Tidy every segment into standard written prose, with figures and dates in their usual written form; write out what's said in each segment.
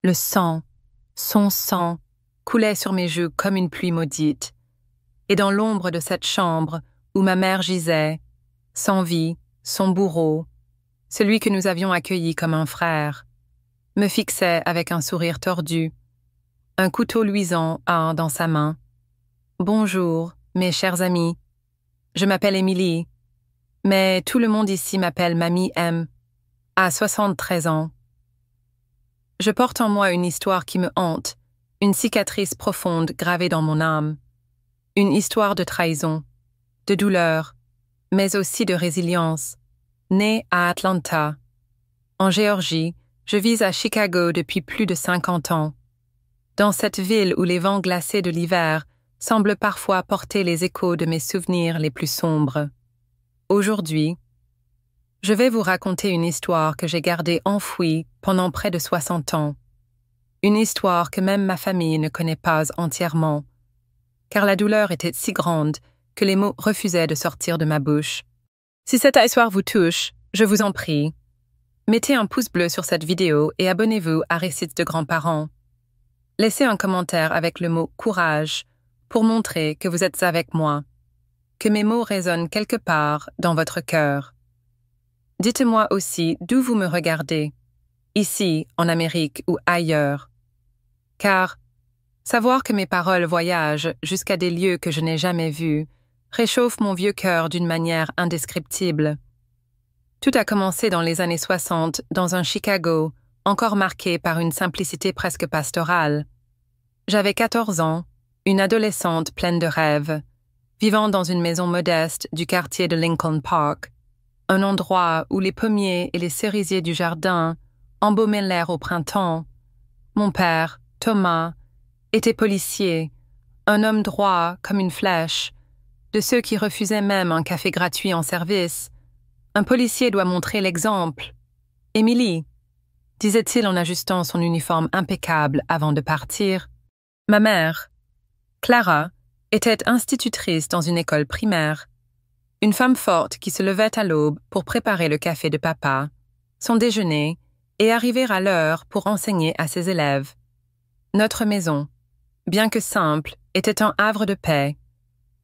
Le sang, son sang, coulait sur mes joues comme une pluie maudite. Et dans l'ombre de cette chambre où ma mère gisait, sans vie, son bourreau, celui que nous avions accueilli comme un frère, me fixait avec un sourire tordu, un couteau luisant dans sa main. « Bonjour, mes chers amis. Je m'appelle Émilie, mais tout le monde ici m'appelle Mamie M, à 73 ans. Je porte en moi une histoire qui me hante, une cicatrice profonde gravée dans mon âme, une histoire de trahison, de douleur, mais aussi de résilience. Née à Atlanta, en Géorgie, je vis à Chicago depuis plus de 50 ans. Dans cette ville où les vents glacés de l'hiver semblent parfois porter les échos de mes souvenirs les plus sombres. Aujourd'hui, je vais vous raconter une histoire que j'ai gardée enfouie pendant près de 60 ans. Une histoire que même ma famille ne connaît pas entièrement, car la douleur était si grande que les mots refusaient de sortir de ma bouche. Si cette histoire vous touche, je vous en prie, mettez un pouce bleu sur cette vidéo et abonnez-vous à Récits de grands-parents. Laissez un commentaire avec le mot « courage » pour montrer que vous êtes avec moi, que mes mots résonnent quelque part dans votre cœur. Dites-moi aussi d'où vous me regardez, ici, en Amérique ou ailleurs. Car savoir que mes paroles voyagent jusqu'à des lieux que je n'ai jamais vus réchauffe mon vieux cœur d'une manière indescriptible. Tout a commencé dans les années 60 dans un Chicago encore marqué par une simplicité presque pastorale. J'avais 14 ans, une adolescente pleine de rêves, vivant dans une maison modeste du quartier de Lincoln Park, un endroit où les pommiers et les cerisiers du jardin embaumaient l'air au printemps. Mon père, Thomas, était policier, un homme droit comme une flèche, de ceux qui refusaient même un café gratuit en service. Un policier doit montrer l'exemple. « Émilie », disait-il en ajustant son uniforme impeccable avant de partir. Ma mère, Clara, était institutrice dans une école primaire. Une femme forte qui se levait à l'aube pour préparer le café de papa, son déjeuner et arriver à l'heure pour enseigner à ses élèves. Notre maison, bien que simple, était un havre de paix.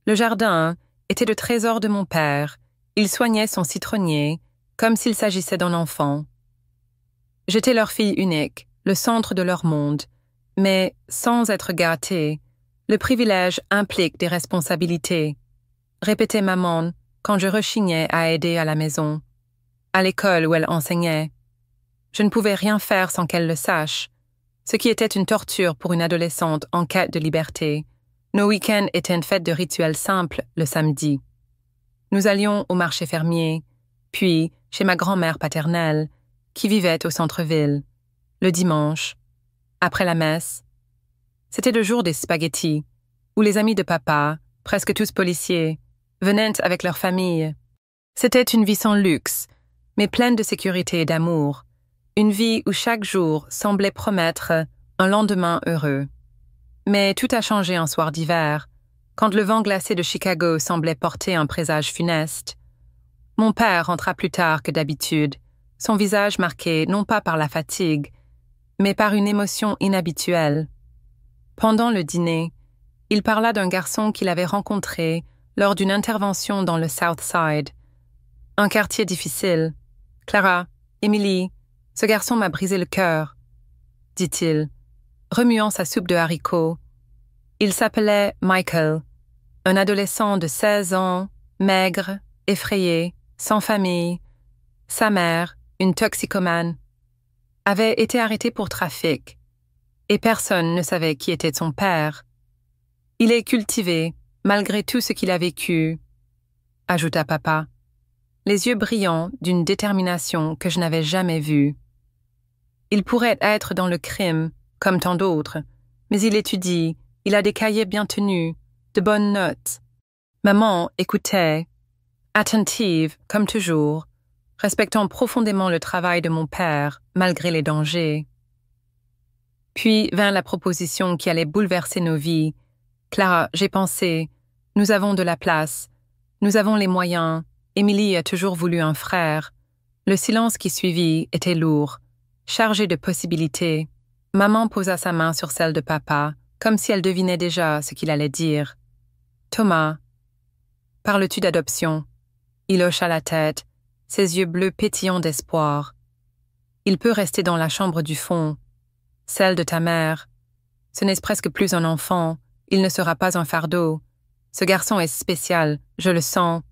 Le jardin était le trésor de mon père. Il soignait son citronnier comme s'il s'agissait d'un enfant. J'étais leur fille unique, le centre de leur monde, mais sans être gâtée, le privilège implique des responsabilités, répétait maman quand je rechignais à aider à la maison, à l'école où elle enseignait. Je ne pouvais rien faire sans qu'elle le sache, ce qui était une torture pour une adolescente en quête de liberté. Nos week-ends étaient une fête de rituels simples le samedi. Nous allions au marché fermier, puis chez ma grand-mère paternelle, qui vivait au centre-ville, le dimanche, après la messe. C'était le jour des spaghettis, où les amis de papa, presque tous policiers, venaient avec leur famille. C'était une vie sans luxe, mais pleine de sécurité et d'amour, une vie où chaque jour semblait promettre un lendemain heureux. Mais tout a changé un soir d'hiver, quand le vent glacé de Chicago semblait porter un présage funeste. Mon père rentra plus tard que d'habitude, son visage marqué non pas par la fatigue, mais par une émotion inhabituelle. Pendant le dîner, il parla d'un garçon qu'il avait rencontré lors d'une intervention dans le South Side. Un quartier difficile. « Clara, Émilie, ce garçon m'a brisé le cœur, » dit-il, remuant sa soupe de haricots. Il s'appelait Michael, un adolescent de 16 ans, maigre, effrayé, sans famille. Sa mère, une toxicomane, avait été arrêtée pour trafic, et personne ne savait qui était son père. Il est cultivé, malgré tout ce qu'il a vécu, ajouta papa, les yeux brillants d'une détermination que je n'avais jamais vue. Il pourrait être dans le crime, comme tant d'autres, mais il étudie, il a des cahiers bien tenus, de bonnes notes. Maman écoutait, attentive, comme toujours, respectant profondément le travail de mon père, malgré les dangers. Puis vint la proposition qui allait bouleverser nos vies. « Clara, j'ai pensé, nous avons de la place, nous avons les moyens, Émilie a toujours voulu un frère. » Le silence qui suivit était lourd, chargé de possibilités. Maman posa sa main sur celle de papa, comme si elle devinait déjà ce qu'il allait dire. « Thomas, parles-tu d'adoption ?» Il hocha la tête, ses yeux bleus pétillants d'espoir. « Il peut rester dans la chambre du fond. Celle de ta mère. Ce n'est presque plus un enfant, il ne sera pas un fardeau. Ce garçon est spécial, je le sens. »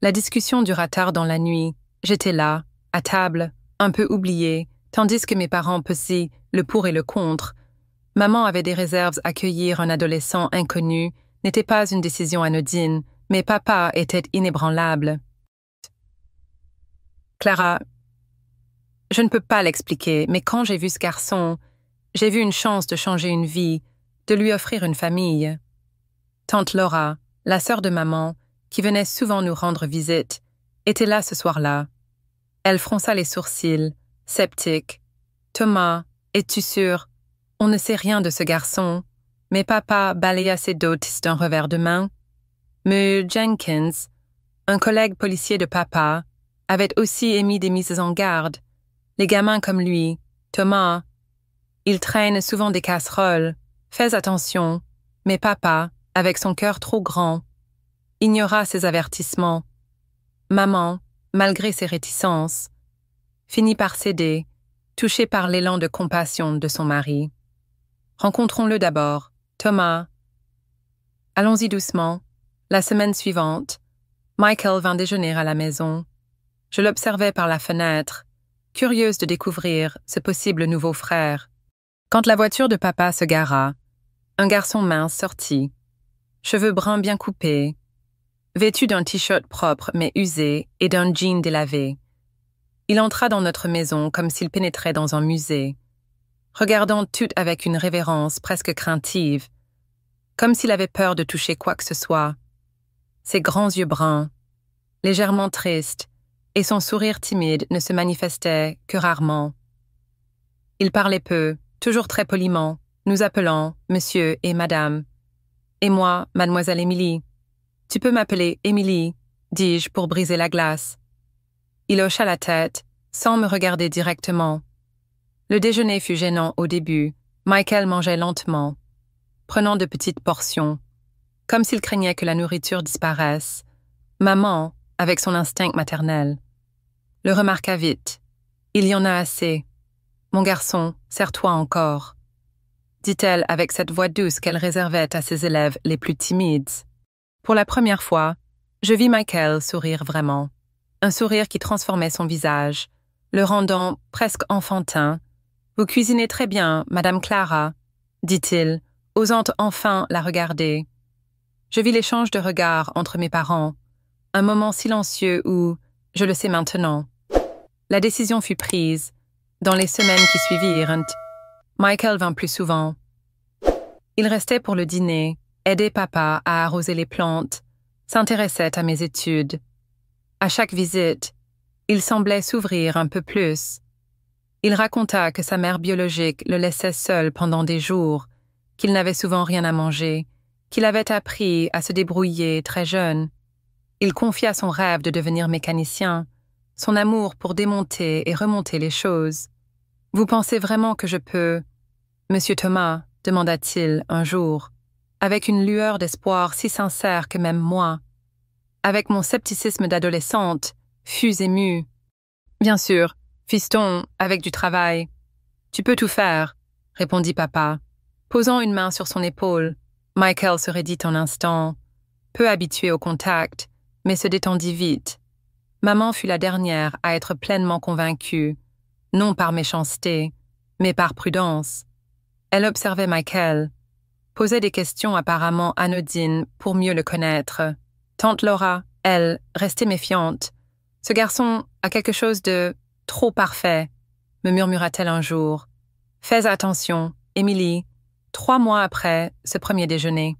La discussion dura tard dans la nuit. J'étais là, à table, un peu oubliée, tandis que mes parents pesaient le pour et le contre. Maman avait des réserves. Accueillir un adolescent inconnu n'était pas une décision anodine, mais papa était inébranlable. Clara, je ne peux pas l'expliquer, mais quand j'ai vu ce garçon, j'ai vu une chance de changer une vie, de lui offrir une famille. Tante Laura, la sœur de maman, qui venait souvent nous rendre visite, était là ce soir-là. Elle fronça les sourcils, sceptique. « Thomas, es-tu sûr? On ne sait rien de ce garçon. » Mais papa balaya ses doutes d'un revers de main. M. Jenkins, un collègue policier de papa, avait aussi émis des mises en garde. Les gamins comme lui, Thomas, ils traînent souvent des casseroles. Fais attention. Mais papa, avec son cœur trop grand, ignora ces avertissements. Maman, malgré ses réticences, finit par céder, touchée par l'élan de compassion de son mari. Rencontrons-le d'abord. Thomas. Allons-y doucement. La semaine suivante, Michael vint déjeuner à la maison. Je l'observais par la fenêtre, curieuse de découvrir ce possible nouveau frère. Quand la voiture de papa se gara, un garçon mince sortit, cheveux bruns bien coupés, vêtu d'un t-shirt propre mais usé et d'un jean délavé. Il entra dans notre maison comme s'il pénétrait dans un musée, regardant tout avec une révérence presque craintive, comme s'il avait peur de toucher quoi que ce soit. Ses grands yeux bruns, légèrement tristes, et son sourire timide ne se manifestaient que rarement. Il parlait peu, toujours très poliment, nous appelant monsieur et madame. Et moi, mademoiselle Émilie. Tu peux m'appeler Émilie, dis-je pour briser la glace. Il hocha la tête, sans me regarder directement. Le déjeuner fut gênant au début. Michael mangeait lentement, prenant de petites portions, comme s'il craignait que la nourriture disparaisse. Maman, avec son instinct maternel, le remarqua vite. « Il y en a assez. Mon garçon, serre-toi encore », dit-elle avec cette voix douce qu'elle réservait à ses élèves les plus timides. Pour la première fois, je vis Michael sourire vraiment. Un sourire qui transformait son visage, le rendant presque enfantin. « Vous cuisinez très bien, Madame Clara », dit-il, osant enfin la regarder. Je vis l'échange de regards entre mes parents, un moment silencieux où, je le sais maintenant, la décision fut prise. Dans les semaines qui suivirent, Michael vint plus souvent. Il restait pour le dîner, aidait papa à arroser les plantes, s'intéressait à mes études. À chaque visite, il semblait s'ouvrir un peu plus. Il raconta que sa mère biologique le laissait seul pendant des jours, qu'il n'avait souvent rien à manger, qu'il avait appris à se débrouiller très jeune. Il confia son rêve de devenir mécanicien, son amour pour démonter et remonter les choses. « Vous pensez vraiment que je peux... » « Monsieur Thomas, demanda-t-il un jour, avec une lueur d'espoir si sincère que même moi, avec mon scepticisme d'adolescente, fus émue. « Bien sûr, fiston, avec du travail. Tu peux tout faire, » répondit papa. Posant une main sur son épaule, Michael se raidit un instant, peu habitué au contact, mais se détendit vite. Maman fut la dernière à être pleinement convaincue, non par méchanceté, mais par prudence. Elle observait Michael, posait des questions apparemment anodines pour mieux le connaître. Tante Laura, elle, restait méfiante. « Ce garçon a quelque chose de trop parfait », me murmura-t-elle un jour. « Fais attention, Émilie. » 3 mois après ce premier déjeuner,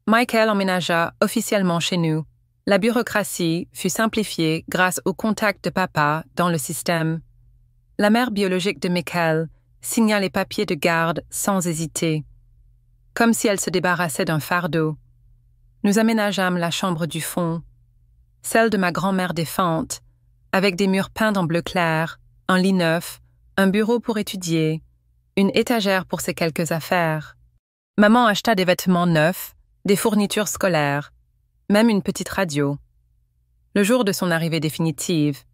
Michael emménagea officiellement chez nous. La bureaucratie fut simplifiée grâce au contact de papa dans le système. La mère biologique de Michael signa les papiers de garde sans hésiter, comme si elle se débarrassait d'un fardeau. Nous aménageâmes la chambre du fond, celle de ma grand-mère défunte, avec des murs peints en bleu clair, un lit neuf, un bureau pour étudier, une étagère pour ses quelques affaires. Maman acheta des vêtements neufs, des fournitures scolaires, même une petite radio. Le jour de son arrivée définitive,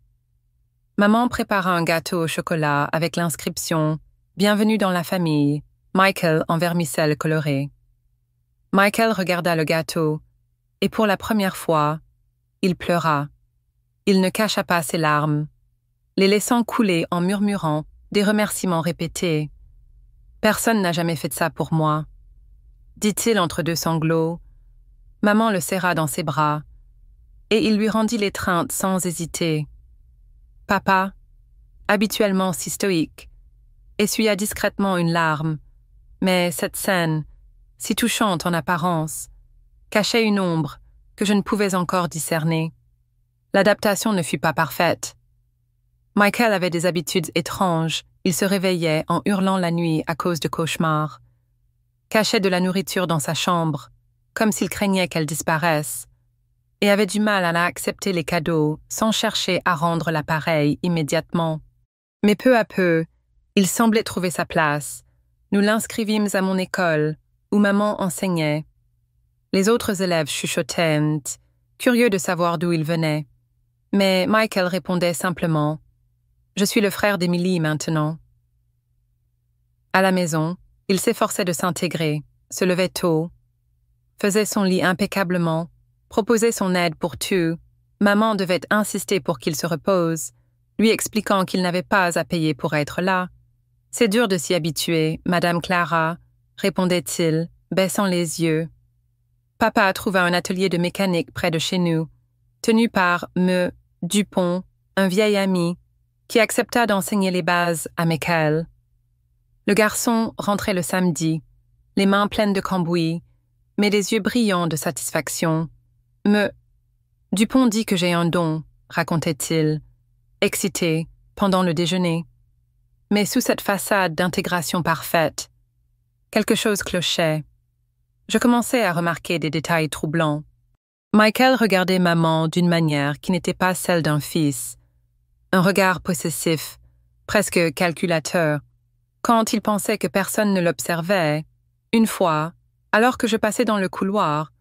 maman prépara un gâteau au chocolat avec l'inscription « Bienvenue dans la famille, Michael en vermicelle colorée ». Michael regarda le gâteau et pour la première fois, il pleura. Il ne cacha pas ses larmes, les laissant couler en murmurant des remerciements répétés. « Personne n'a jamais fait ça pour moi », dit-il entre deux sanglots. Maman le serra dans ses bras et il lui rendit l'étreinte sans hésiter. Papa, habituellement si stoïque, essuya discrètement une larme, mais cette scène, si touchante en apparence, cachait une ombre que je ne pouvais encore discerner. L'adaptation ne fut pas parfaite. Michael avait des habitudes étranges. Il se réveillait en hurlant la nuit à cause de cauchemars, cachait de la nourriture dans sa chambre, comme s'il craignait qu'elle disparaisse, et avait du mal à accepter les cadeaux sans chercher à rendre l'appareil immédiatement. Mais peu à peu, il semblait trouver sa place. Nous l'inscrivîmes à mon école, où maman enseignait. Les autres élèves chuchotaient, curieux de savoir d'où il venait. Mais Michael répondait simplement « Je suis le frère d'Emily maintenant ». À la maison, il s'efforçait de s'intégrer, se levait tôt, faisait son lit impeccablement, proposait son aide pour tout. Maman devait insister pour qu'il se repose, lui expliquant qu'il n'avait pas à payer pour être là. « C'est dur de s'y habituer, Madame Clara », répondait-il, baissant les yeux. Papa trouva un atelier de mécanique près de chez nous, tenu par M. Dupont, un vieil ami, qui accepta d'enseigner les bases à Michael. Le garçon rentrait le samedi, les mains pleines de cambouis, mais les yeux brillants de satisfaction. « M. Dupont dit que j'ai un don », racontait-il, excité, pendant le déjeuner. Mais sous cette façade d'intégration parfaite, quelque chose clochait. Je commençais à remarquer des détails troublants. Michael regardait maman d'une manière qui n'était pas celle d'un fils, un regard possessif, presque calculateur. Quand il pensait que personne ne l'observait, une fois, alors que je passais dans le couloir,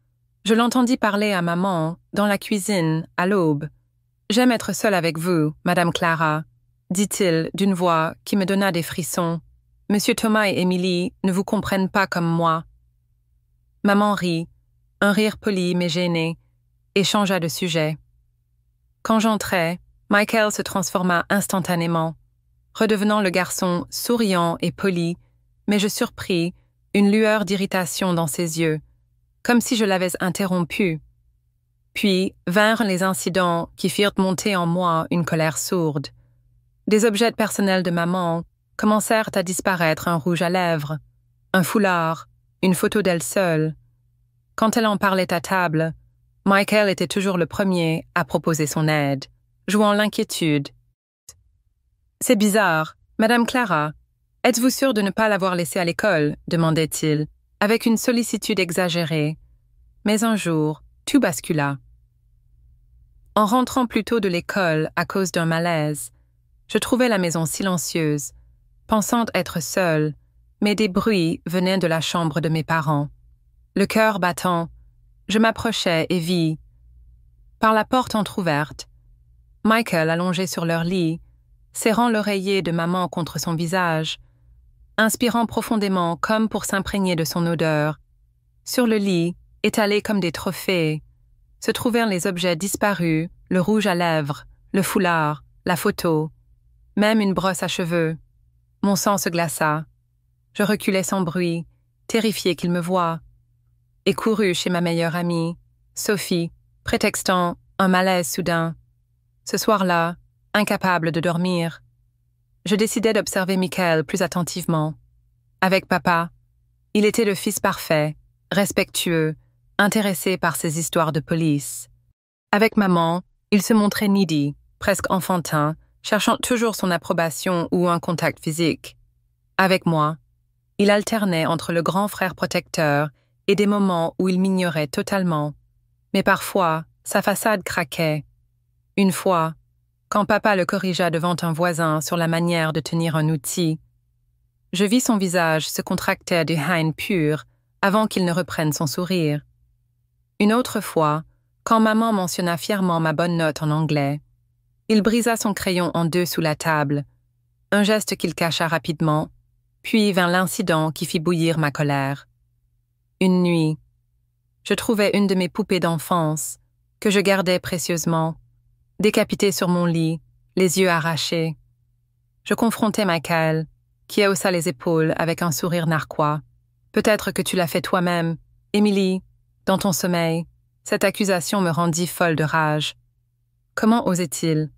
je l'entendis parler à maman, dans la cuisine, à l'aube. « J'aime être seul avec vous, Madame Clara », dit-il d'une voix qui me donna des frissons. « Monsieur Thomas et Émilie ne vous comprennent pas comme moi. » Maman rit, un rire poli mais gêné, et changea de sujet. Quand j'entrai, Michael se transforma instantanément, redevenant le garçon souriant et poli, mais je surpris une lueur d'irritation dans ses yeux, comme si je l'avais interrompu. Puis vinrent les incidents qui firent monter en moi une colère sourde. Des objets personnels de maman commencèrent à disparaître, un rouge à lèvres, un foulard, une photo d'elle seule. Quand elle en parlait à table, Michael était toujours le premier à proposer son aide, jouant l'inquiétude. « C'est bizarre, Madame Clara, êtes-vous sûre de ne pas l'avoir laissée à l'école ?» demandait-il, avec une sollicitude exagérée. Mais un jour, tout bascula. En rentrant plus tôt de l'école à cause d'un malaise, je trouvais la maison silencieuse, pensant être seule, mais des bruits venaient de la chambre de mes parents. Le cœur battant, je m'approchai et vis, par la porte entr'ouverte, Michael allongé sur leur lit, serrant l'oreiller de maman contre son visage, inspirant profondément comme pour s'imprégner de son odeur. Sur le lit, étalés comme des trophées, se trouvèrent les objets disparus, le rouge à lèvres, le foulard, la photo, même une brosse à cheveux. Mon sang se glaça. Je reculai sans bruit, terrifié qu'il me voie, et courus chez ma meilleure amie, Sophie, prétextant un malaise soudain. Ce soir-là, incapable de dormir, je décidai d'observer Michael plus attentivement. Avec papa, il était le fils parfait, respectueux, intéressé par ses histoires de police. Avec maman, il se montrait needy, presque enfantin, cherchant toujours son approbation ou un contact physique. Avec moi, il alternait entre le grand frère protecteur et des moments où il m'ignorait totalement. Mais parfois, sa façade craquait. Une fois, quand papa le corrigea devant un voisin sur la manière de tenir un outil, Je vis son visage se contracter de haine pure avant qu'il ne reprenne son sourire. Une autre fois, quand maman mentionna fièrement ma bonne note en anglais, il brisa son crayon en deux sous la table, un geste qu'il cacha rapidement, puis vint l'incident qui fit bouillir ma colère. Une nuit, je trouvais une de mes poupées d'enfance, que je gardais précieusement, décapitée sur mon lit, les yeux arrachés. Je confrontai Michael, qui haussa les épaules avec un sourire narquois. « Peut-être que tu l'as fait toi-même, Émilie, dans ton sommeil. » Cette accusation me rendit folle de rage. Comment osait-il?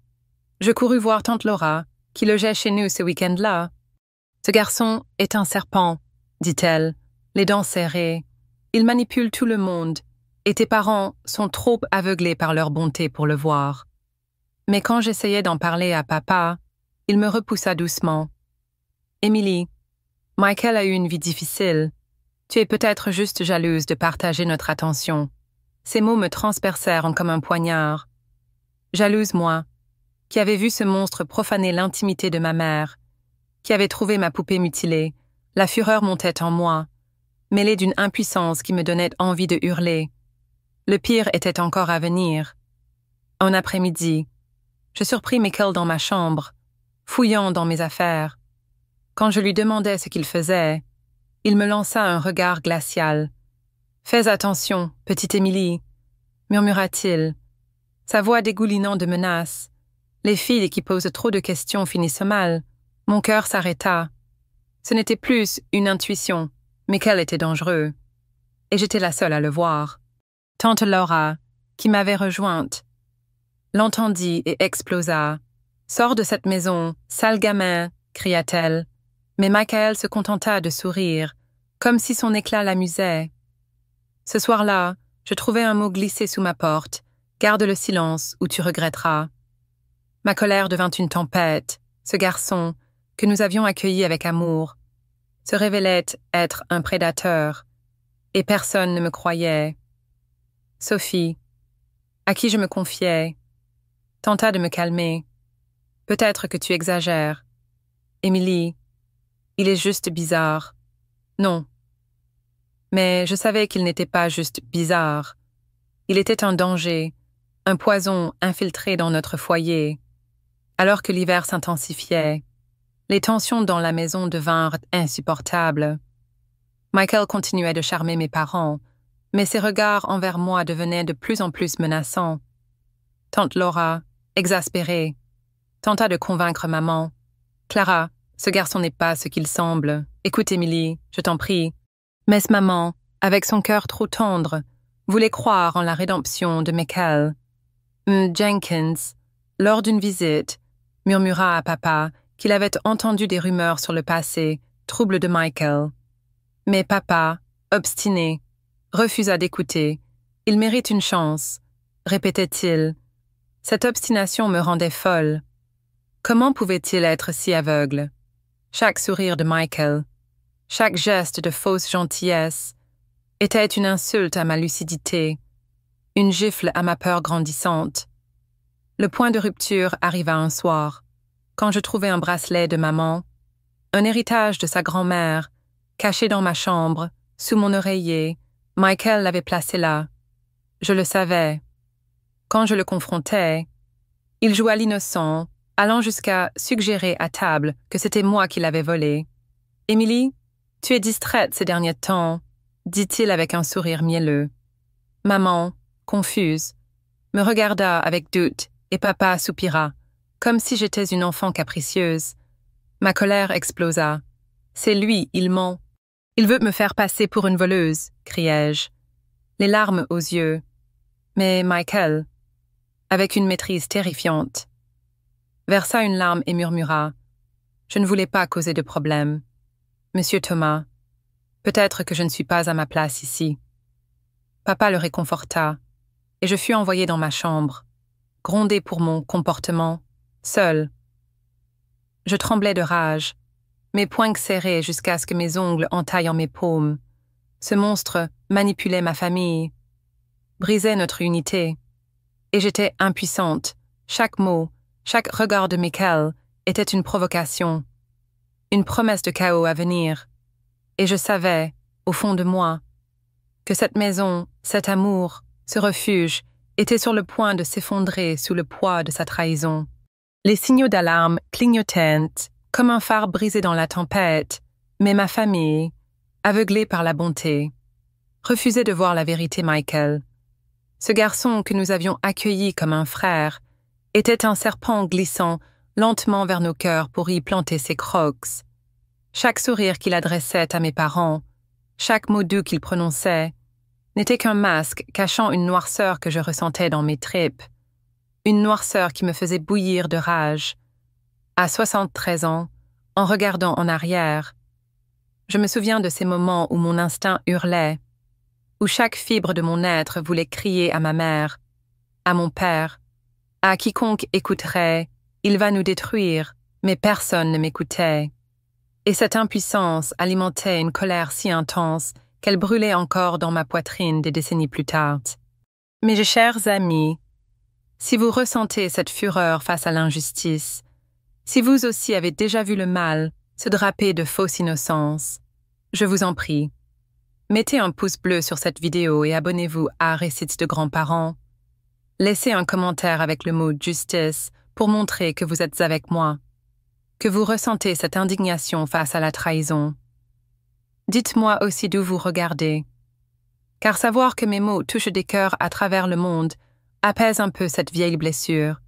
Je courus voir tante Laura, qui logeait chez nous ce week-end-là. « Ce garçon est un serpent, » dit-elle, les dents serrées. « Il manipule tout le monde, et tes parents sont trop aveuglés par leur bonté pour le voir. » Mais quand j'essayais d'en parler à papa, il me repoussa doucement. « Émilie, Michael a eu une vie difficile. Tu es peut-être juste jalouse de partager notre attention. » Ces mots me transpercèrent comme un poignard. Jalouse, moi, qui avais vu ce monstre profaner l'intimité de ma mère, qui avait trouvé ma poupée mutilée, la fureur montait en moi, mêlée d'une impuissance qui me donnait envie de hurler. Le pire était encore à venir. Un après-midi, je surpris Michael dans ma chambre, fouillant dans mes affaires. Quand je lui demandai ce qu'il faisait, il me lança un regard glacial. « Fais attention, petite Émilie, » murmura-t-il, sa voix dégoulinant de menaces. Les filles qui posent trop de questions finissent mal. Mon cœur s'arrêta. Ce n'était plus une intuition, mais qu'elle était dangereux. Et j'étais la seule à le voir. Tante Laura, qui m'avait rejointe, l'entendit et explosa. « Sors de cette maison, sale gamin !» cria-t-elle. Mais Michael se contenta de sourire, comme si son éclat l'amusait. Ce soir-là, je trouvai un mot glissé sous ma porte. « Garde le silence ou tu regretteras. » Ma colère devint une tempête. Ce garçon, que nous avions accueilli avec amour, se révélait être un prédateur, et personne ne me croyait. Sophie, à qui je me confiais, tenta de me calmer. « Peut-être que tu exagères. Émilie, il est juste bizarre. » Non. Mais je savais qu'il n'était pas juste bizarre. Il était un danger, un poison infiltré dans notre foyer. Alors que l'hiver s'intensifiait, les tensions dans la maison devinrent insupportables. Michael continuait de charmer mes parents, mais ses regards envers moi devenaient de plus en plus menaçants. Tante Laura, exaspérée, tenta de convaincre maman. « Clara, ce garçon n'est pas ce qu'il semble. Écoute, Émilie, je t'en prie. » Mais maman, avec son cœur trop tendre, voulait croire en la rédemption de Michael. Jenkins, lors d'une visite, murmura à papa qu'il avait entendu des rumeurs sur le passé trouble de Michael. Mais papa, obstiné, refusa d'écouter. « Il mérite une chance », répétait-il. Cette obstination me rendait folle. Comment pouvait-il être si aveugle? Chaque sourire de Michael, chaque geste de fausse gentillesse était une insulte à ma lucidité, une gifle à ma peur grandissante. Le point de rupture arriva un soir, quand je trouvai un bracelet de maman, un héritage de sa grand-mère, caché dans ma chambre, sous mon oreiller. Michael l'avait placé là. Je le savais. Quand je le confrontais, il joua l'innocent, allant jusqu'à suggérer à table que c'était moi qui l'avais volé. « Émilie, tu es distraite ces derniers temps », dit-il avec un sourire mielleux. Maman, confuse, me regarda avec doute et papa soupira, comme si j'étais une enfant capricieuse. Ma colère explosa. « C'est lui, il ment. Il veut me faire passer pour une voleuse », criai-je, les larmes aux yeux. Mais Michael, avec une maîtrise terrifiante, versa une larme et murmura « Je ne voulais pas causer de problème. Monsieur Thomas, peut-être que je ne suis pas à ma place ici. » Papa le réconforta, et je fus envoyée dans ma chambre, grondée pour mon comportement, seule. Je tremblais de rage, mes poings serrés jusqu'à ce que mes ongles entaillent en mes paumes. Ce monstre manipulait ma famille, brisait notre unité, et j'étais impuissante. Chaque mot, chaque regard de Michael était une provocation. une promesse de chaos à venir. Et je savais, au fond de moi, que cette maison, cet amour, ce refuge, était sur le point de s'effondrer sous le poids de sa trahison. Les signaux d'alarme clignotaient comme un phare brisé dans la tempête, mais ma famille, aveuglée par la bonté, refusait de voir la vérité. Michael, ce garçon que nous avions accueilli comme un frère, était un serpent glissant lentement vers nos cœurs pour y planter ses crocs. Chaque sourire qu'il adressait à mes parents, chaque mot doux qu'il prononçait, n'était qu'un masque cachant une noirceur que je ressentais dans mes tripes, une noirceur qui me faisait bouillir de rage. À 73 ans, en regardant en arrière, je me souviens de ces moments où mon instinct hurlait, où chaque fibre de mon être voulait crier à ma mère, à mon père, à quiconque écouterait, il va nous détruire, mais personne ne m'écoutait. Et cette impuissance alimentait une colère si intense qu'elle brûlait encore dans ma poitrine des décennies plus tard. Mes chers amis, si vous ressentez cette fureur face à l'injustice, si vous aussi avez déjà vu le mal se draper de fausse innocence, je vous en prie, mettez un pouce bleu sur cette vidéo et abonnez-vous à Récits de grands-parents. Laissez un commentaire avec le mot « justice » pour montrer que vous êtes avec moi, que vous ressentez cette indignation face à la trahison. Dites-moi aussi d'où vous regardez, car savoir que mes mots touchent des cœurs à travers le monde apaise un peu cette vieille blessure.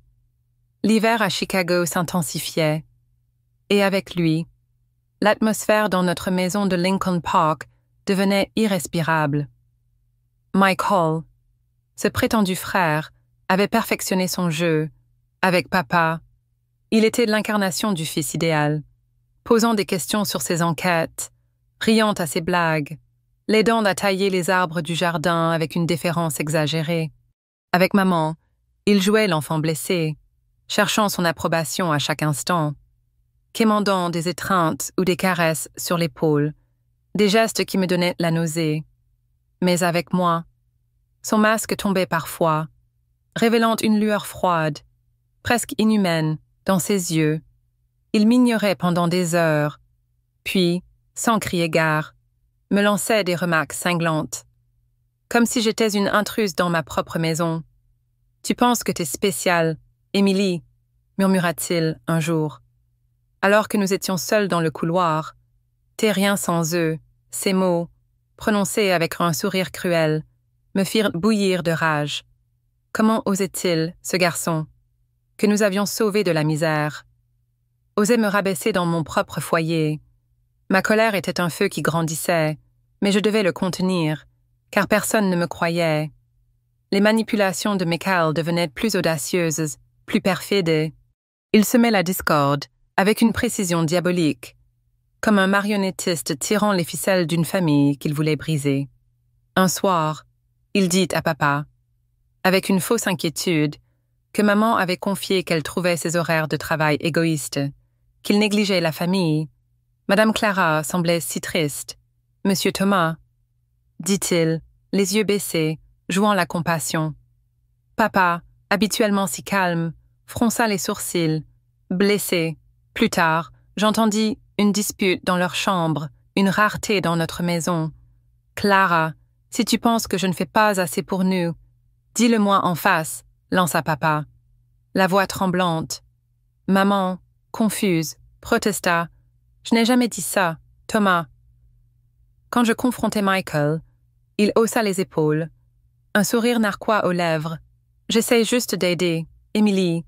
L'hiver à Chicago s'intensifiait, et avec lui, l'atmosphère dans notre maison de Lincoln Park devenait irrespirable. Mike Hall, ce prétendu frère, avait perfectionné son jeu. Avec papa, il était l'incarnation du fils idéal, posant des questions sur ses enquêtes, riant à ses blagues, l'aidant à tailler les arbres du jardin avec une déférence exagérée. Avec maman, il jouait l'enfant blessé, cherchant son approbation à chaque instant, quémandant des étreintes ou des caresses sur l'épaule, des gestes qui me donnaient la nausée. Mais avec moi, son masque tombait parfois, révélant une lueur froide, presque inhumaine, dans ses yeux. Il m'ignorait pendant des heures, puis, sans crier gare, me lançait des remarques cinglantes, comme si j'étais une intruse dans ma propre maison. « Tu penses que t'es spéciale, Émilie » murmura-t-il un jour. Alors que nous étions seuls dans le couloir, « T'es rien sans eux », ces mots, prononcés avec un sourire cruel, me firent bouillir de rage. Comment osait-il, ce garçon, que nous avions sauvé de la misère, osait me rabaisser dans mon propre foyer? Ma colère était un feu qui grandissait, mais je devais le contenir, car personne ne me croyait. Les manipulations de Michael devenaient plus audacieuses, plus perfides. Il semait la discorde avec une précision diabolique, comme un marionnettiste tirant les ficelles d'une famille qu'il voulait briser. Un soir, il dit à papa, avec une fausse inquiétude, que maman avait confié qu'elle trouvait ses horaires de travail égoïstes, qu'il négligeait la famille. Madame Clara semblait si triste. Monsieur Thomas, dit-il, les yeux baissés, jouant la compassion. Papa, habituellement si calme, fronça les sourcils, blessé. Plus tard, j'entendis une dispute dans leur chambre, une rareté dans notre maison. Clara, si tu penses que je ne fais pas assez pour nous, dis-le-moi en face, lança papa. La voix tremblante. Maman, confuse, protesta. Je n'ai jamais dit ça, Thomas. Quand je confrontai Michael, il haussa les épaules, un sourire narquois aux lèvres. J'essaie juste d'aider, Émilie.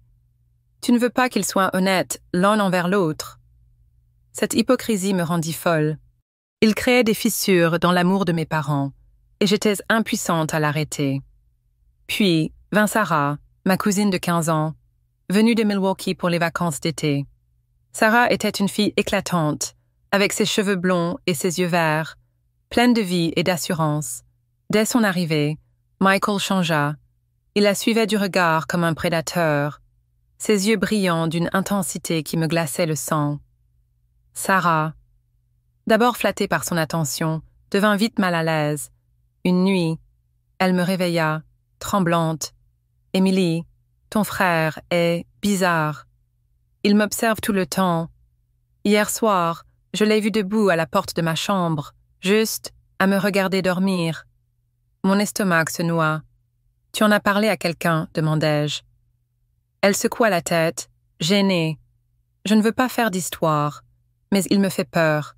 Tu ne veux pas qu'ils soient honnêtes l'un envers l'autre. Cette hypocrisie me rendit folle. Il créait des fissures dans l'amour de mes parents, et j'étais impuissante à l'arrêter. Puis vint Sarah, ma cousine de 15 ans, venue de Milwaukee pour les vacances d'été. Sarah était une fille éclatante, avec ses cheveux blonds et ses yeux verts, pleine de vie et d'assurance. Dès son arrivée, Michael changea. Il la suivait du regard comme un prédateur, ses yeux brillants d'une intensité qui me glaçait le sang. Sarah, d'abord flattée par son attention, devint vite mal à l'aise. Une nuit, elle me réveilla, tremblante. « Émilie, ton frère est bizarre. Il m'observe tout le temps. Hier soir, je l'ai vue debout à la porte de ma chambre, juste à me regarder dormir. Mon estomac se noua. « Tu en as parlé à quelqu'un ?» demandai-je. Elle secoua la tête, gênée. « Je ne veux pas faire d'histoire, mais il me fait peur.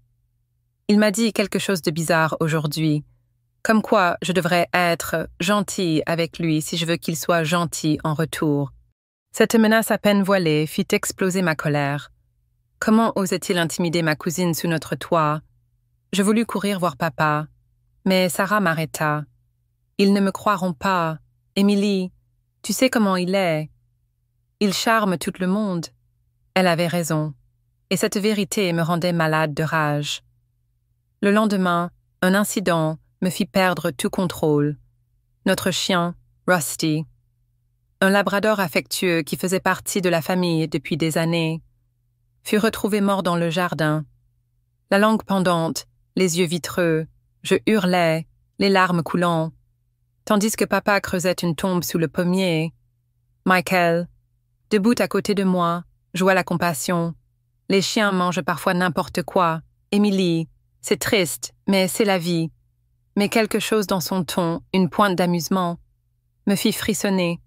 Il m'a dit quelque chose de bizarre aujourd'hui, comme quoi je devrais être gentille avec lui si je veux qu'il soit gentil en retour. » Cette menace à peine voilée fit exploser ma colère. Comment osait-il intimider ma cousine sous notre toit? Je voulus courir voir papa, mais Sarah m'arrêta. « Ils ne me croiront pas. Émilie, tu sais comment il est. Il charme tout le monde. » Elle avait raison, et cette vérité me rendait malade de rage. Le lendemain, un incident me fit perdre tout contrôle. Notre chien, Rusty, un labrador affectueux qui faisait partie de la famille depuis des années, fut retrouvé mort dans le jardin. La langue pendante, les yeux vitreux, je hurlais, les larmes coulant, tandis que papa creusait une tombe sous le pommier. Michael, debout à côté de moi, jouait la compassion. Les chiens mangent parfois n'importe quoi. Émilie, c'est triste, mais c'est la vie. Mais quelque chose dans son ton, une pointe d'amusement, me fit frissonner.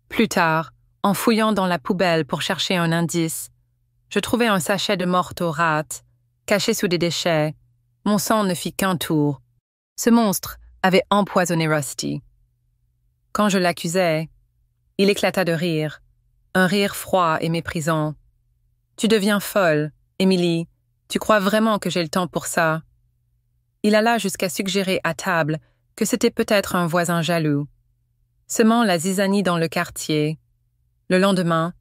Plus tard, en fouillant dans la poubelle pour chercher un indice, je trouvai un sachet de morte aux rats, caché sous des déchets. Mon sang ne fit qu'un tour. Ce monstre avait empoisonné Rusty. Quand je l'accusai, il éclata de rire, un rire froid et méprisant. « Tu deviens folle, Émilie. Tu crois vraiment que j'ai le temps pour ça? » Il alla jusqu'à suggérer à table que c'était peut-être un voisin jaloux, semant la zizanie dans le quartier. Le lendemain,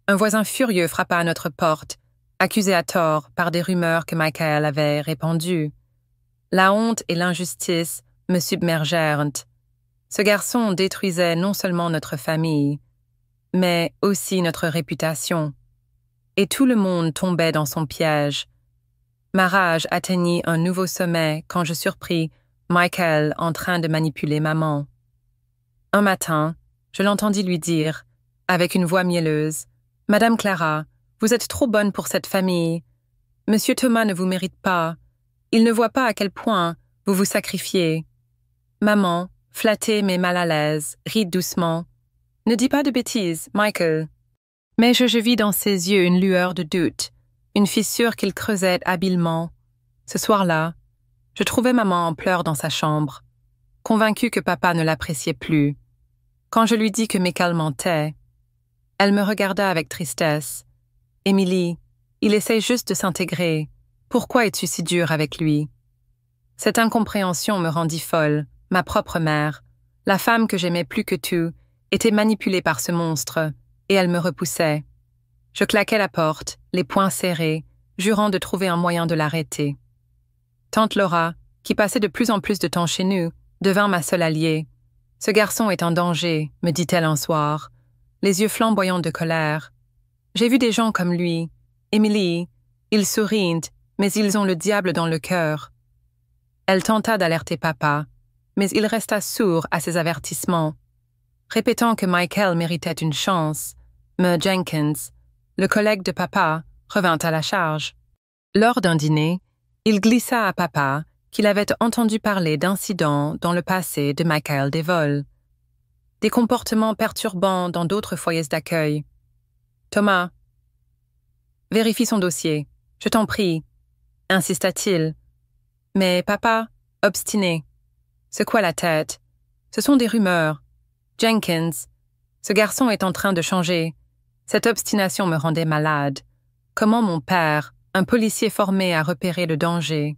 un voisin furieux frappa à notre porte, accusé à tort par des rumeurs que Michael avait répandues. La honte et l'injustice me submergèrent. Ce garçon détruisait non seulement notre famille, mais aussi notre réputation. Et tout le monde tombait dans son piège. Ma rage atteignit un nouveau sommet quand je surpris Michael en train de manipuler maman. Un matin, je l'entendis lui dire, avec une voix mielleuse, « Madame Clara, vous êtes trop bonne pour cette famille. Monsieur Thomas ne vous mérite pas. Il ne voit pas à quel point vous vous sacrifiez. » Maman, flattée mais mal à l'aise, rit doucement. « Ne dis pas de bêtises, Michael. » Mais je vis dans ses yeux une lueur de doute, une fissure qu'il creusait habilement. Ce soir-là, je trouvai maman en pleurs dans sa chambre, convaincue que papa ne l'appréciait plus. Quand je lui dis que Michael mentait, elle me regarda avec tristesse. « Émilie, il essaie juste de s'intégrer. Pourquoi es-tu si dure avec lui? » Cette incompréhension me rendit folle. Ma propre mère, la femme que j'aimais plus que tout, était manipulée par ce monstre, et elle me repoussait. Je claquai la porte, les poings serrés, jurant de trouver un moyen de l'arrêter. Tante Laura, qui passait de plus en plus de temps chez nous, devint ma seule alliée. « Ce garçon est en danger », me dit-elle un soir, les yeux flamboyants de colère. « J'ai vu des gens comme lui. Émilie, ils sourient, mais ils ont le diable dans le cœur. » Elle tenta d'alerter papa, mais il resta sourd à ses avertissements. Répétant que Michael méritait une chance, M. Jenkins, le collègue de papa, revint à la charge. Lors d'un dîner, il glissa à papa qu'il avait entendu parler d'incidents dans le passé de Michael Devol. Des comportements perturbants dans d'autres foyers d'accueil. « Thomas, vérifie son dossier, je t'en prie, » insista-t-il. Mais papa, obstiné, secoua la tête. « Ce sont des rumeurs. Jenkins, ce garçon est en train de changer. » Cette obstination me rendait malade. Comment mon père, un policier formé à repérer le danger,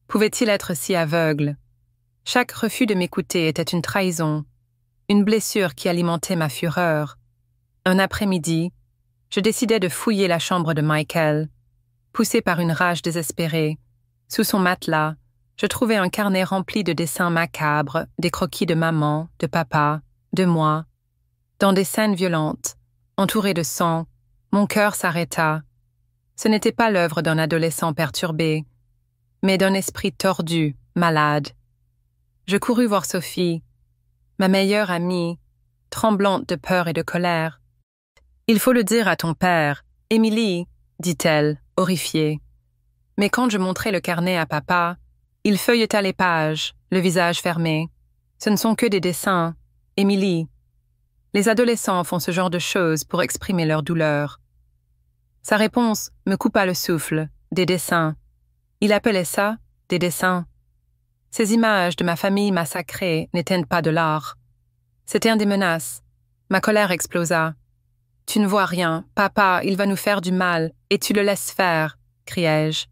pouvait-il être si aveugle? Chaque refus de m'écouter était une trahison, une blessure qui alimentait ma fureur. Un après-midi, je décidai de fouiller la chambre de Michael. Poussé par une rage désespérée, sous son matelas, je trouvai un carnet rempli de dessins macabres, des croquis de maman, de papa, de moi. Dans des scènes violentes, entourées de sang, mon cœur s'arrêta. Ce n'était pas l'œuvre d'un adolescent perturbé, mais d'un esprit tordu, malade. Je courus voir Sophie, ma meilleure amie, tremblante de peur et de colère. « Il faut le dire à ton père. Émilie, dit-elle, horrifiée. Mais quand je montrai le carnet à papa, il feuilleta les pages, le visage fermé. Ce ne sont que des dessins, Émilie. Les adolescents font ce genre de choses pour exprimer leur douleur. Sa réponse me coupa le souffle. Des dessins. Il appelait ça des dessins. Ces images de ma famille massacrée n'étaient pas de l'art. C'était des menaces. Ma colère explosa. « Tu ne vois rien, papa, il va nous faire du mal, et tu le laisses faire », criai-je.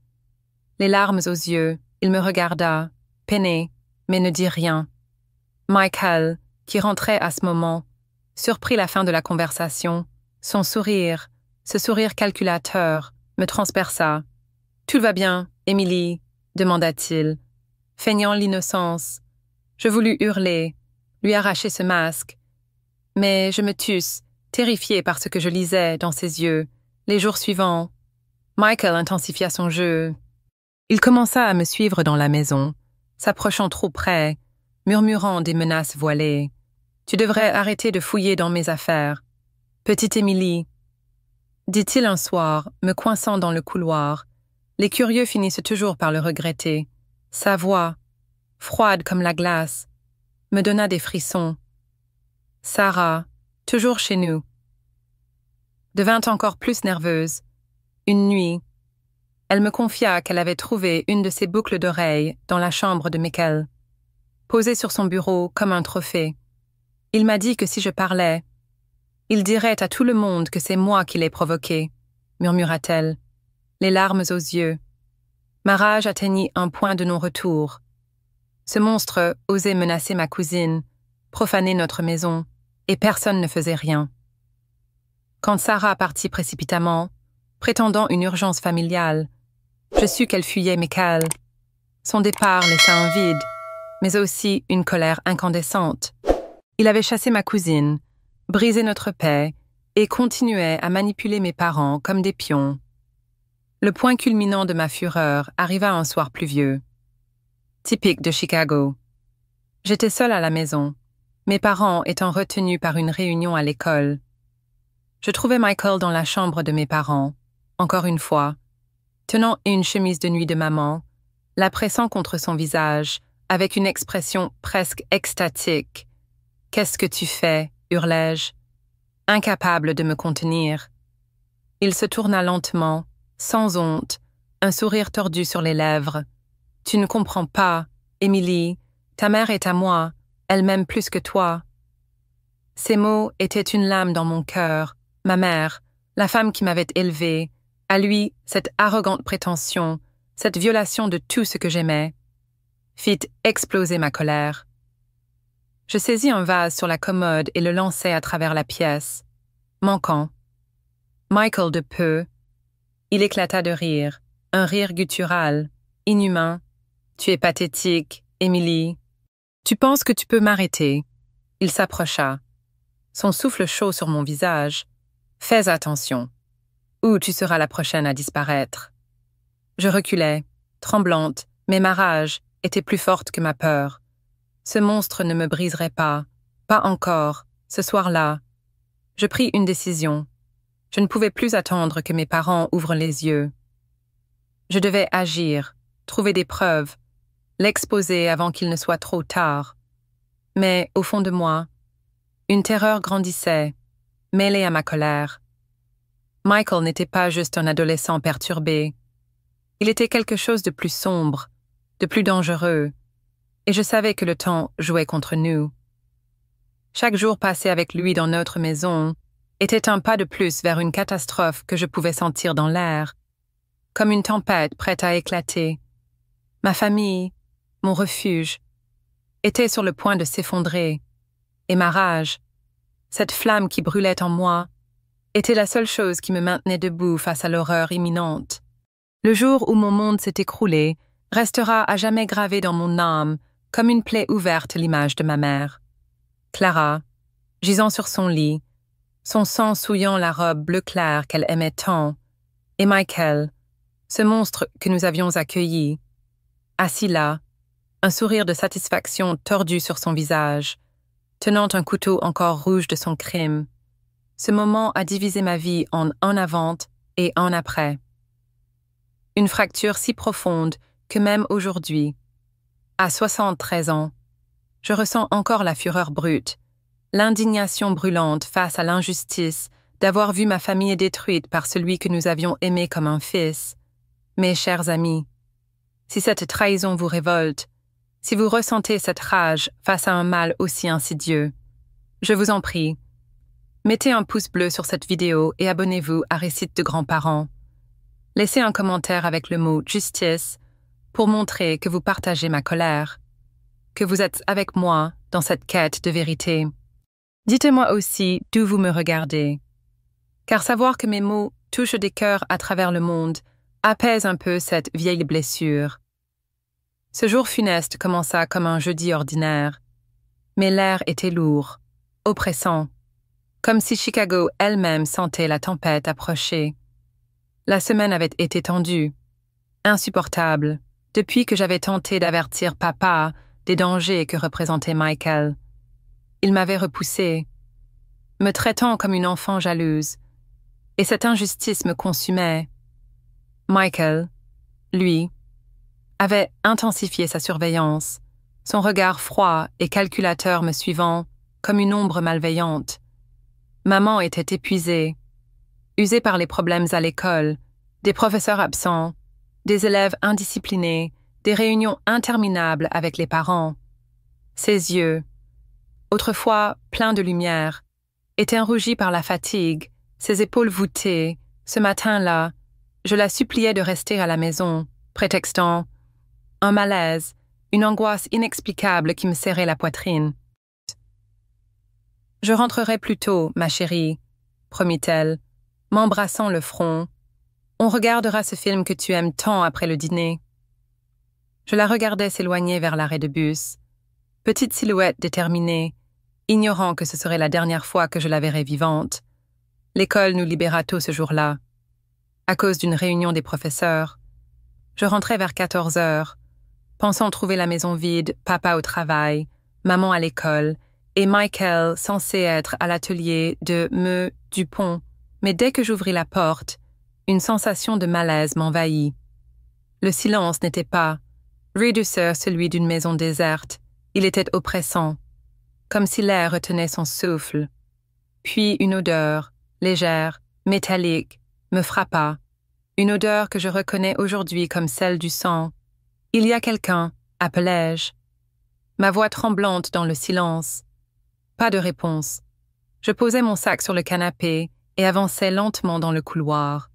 Les larmes aux yeux, il me regarda, peiné, mais ne dit rien. Michael, qui rentrait à ce moment, surprit la fin de la conversation. Son sourire, ce sourire calculateur, me transperça. « Tout va bien, Émilie ?» demanda-t-il, feignant l'innocence. Je voulus hurler, lui arracher ce masque. Mais je me tus, terrifiée par ce que je lisais dans ses yeux. Les jours suivants, Michael intensifia son jeu. Il commença à me suivre dans la maison, s'approchant trop près, murmurant des menaces voilées. « Tu devrais arrêter de fouiller dans mes affaires. Petite Émilie, » dit-il un soir, me coinçant dans le couloir. Les curieux finissent toujours par le regretter. Sa voix, froide comme la glace, me donna des frissons. Sarah, toujours chez nous, devint encore plus nerveuse. Une nuit, elle me confia qu'elle avait trouvé une de ses boucles d'oreilles dans la chambre de Michael, posée sur son bureau comme un trophée. Il m'a dit que si je parlais, il dirait à tout le monde que c'est moi qui l'ai provoqué, murmura-t-elle, les larmes aux yeux. Ma rage atteignit un point de non-retour. Ce monstre osait menacer ma cousine, profaner notre maison, et personne ne faisait rien. Quand Sarah partit précipitamment, prétendant une urgence familiale, je sus qu'elle fuyait Michael. Son départ laissa un vide, mais aussi une colère incandescente. Il avait chassé ma cousine, brisé notre paix, et continuait à manipuler mes parents comme des pions. Le point culminant de ma fureur arriva un soir pluvieux. Typique de Chicago. J'étais seule à la maison, mes parents étant retenus par une réunion à l'école. Je trouvais Michael dans la chambre de mes parents, encore une fois, tenant une chemise de nuit de maman, la pressant contre son visage, avec une expression presque extatique. « Qu'est-ce que tu fais ?» hurlai-je, incapable de me contenir. Il se tourna lentement, sans honte, un sourire tordu sur les lèvres. « Tu ne comprends pas, Émilie, ta mère est à moi, elle m'aime plus que toi. » Ces mots étaient une lame dans mon cœur. Ma mère, la femme qui m'avait élevée, à lui, cette arrogante prétention, cette violation de tout ce que j'aimais, fit exploser ma colère. Je saisis un vase sur la commode et le lançai à travers la pièce. Manquant. Michael de peu. Il éclata de rire, un rire guttural, inhumain. « Tu es pathétique, Émilie. Tu penses que tu peux m'arrêter ?» Il s'approcha. Son souffle chaud sur mon visage. « Fais attention, ou tu seras la prochaine à disparaître. » Je reculai, tremblante, mais ma rage était plus forte que ma peur. Ce monstre ne me briserait pas encore, ce soir-là. Je pris une décision. Je ne pouvais plus attendre que mes parents ouvrent les yeux. Je devais agir, trouver des preuves, l'exposer avant qu'il ne soit trop tard. Mais, au fond de moi, une terreur grandissait, mêlée à ma colère. Michael n'était pas juste un adolescent perturbé. Il était quelque chose de plus sombre, de plus dangereux, et je savais que le temps jouait contre nous. Chaque jour passé avec lui dans notre maison était un pas de plus vers une catastrophe que je pouvais sentir dans l'air, comme une tempête prête à éclater. Ma famille, mon refuge, était sur le point de s'effondrer, et ma rage, cette flamme qui brûlait en moi, était la seule chose qui me maintenait debout face à l'horreur imminente. Le jour où mon monde s'est écroulé restera à jamais gravé dans mon âme comme une plaie ouverte l'image de ma mère. Clara, gisant sur son lit, son sang souillant la robe bleu clair qu'elle aimait tant, et Michael, ce monstre que nous avions accueilli, assis là, un sourire de satisfaction tordu sur son visage, tenant un couteau encore rouge de son crime. Ce moment a divisé ma vie en avant et un après. Une fracture si profonde que même aujourd'hui, à 73 ans, je ressens encore la fureur brute, l'indignation brûlante face à l'injustice d'avoir vu ma famille détruite par celui que nous avions aimé comme un fils. Mes chers amis, si cette trahison vous révolte, si vous ressentez cette rage face à un mal aussi insidieux, je vous en prie, mettez un pouce bleu sur cette vidéo et abonnez-vous à Récits de grands-parents. Laissez un commentaire avec le mot « justice » pour montrer que vous partagez ma colère, que vous êtes avec moi dans cette quête de vérité. Dites-moi aussi d'où vous me regardez, car savoir que mes mots touchent des cœurs à travers le monde apaise un peu cette vieille blessure. Ce jour funeste commença comme un jeudi ordinaire, mais l'air était lourd, oppressant, comme si Chicago elle-même sentait la tempête approcher. La semaine avait été tendue, insupportable, depuis que j'avais tenté d'avertir papa des dangers que représentait Michael. Il m'avait repoussée, me traitant comme une enfant jalouse, et cette injustice me consumait. Michael, lui, avait intensifié sa surveillance, son regard froid et calculateur me suivant comme une ombre malveillante. Maman était épuisée, usée par les problèmes à l'école, des professeurs absents, des élèves indisciplinés, des réunions interminables avec les parents. Ses yeux, autrefois pleins de lumière, étaient rougis par la fatigue, ses épaules voûtées. Ce matin-là, je la suppliais de rester à la maison, prétextant un malaise, une angoisse inexplicable qui me serrait la poitrine. « Je rentrerai plus tôt, ma chérie, » promit-elle, m'embrassant le front. « On regardera ce film que tu aimes tant après le dîner. » Je la regardais s'éloigner vers l'arrêt de bus, petite silhouette déterminée, ignorant que ce serait la dernière fois que je la verrais vivante. L'école nous libéra tôt ce jour-là, à cause d'une réunion des professeurs. Je rentrais vers 14 heures, pensant trouver la maison vide, papa au travail, maman à l'école, et Michael censé être à l'atelier de M. Dupont. Mais dès que j'ouvris la porte, une sensation de malaise m'envahit. Le silence n'était pas, ruidouceur celui d'une maison déserte, il était oppressant, comme si l'air retenait son souffle. Puis une odeur, légère, métallique, me frappa, une odeur que je reconnais aujourd'hui comme celle du sang. « Il y a quelqu'un » appelai-je. Ma voix tremblante dans le silence. Pas de réponse. Je posai mon sac sur le canapé et avançai lentement dans le couloir.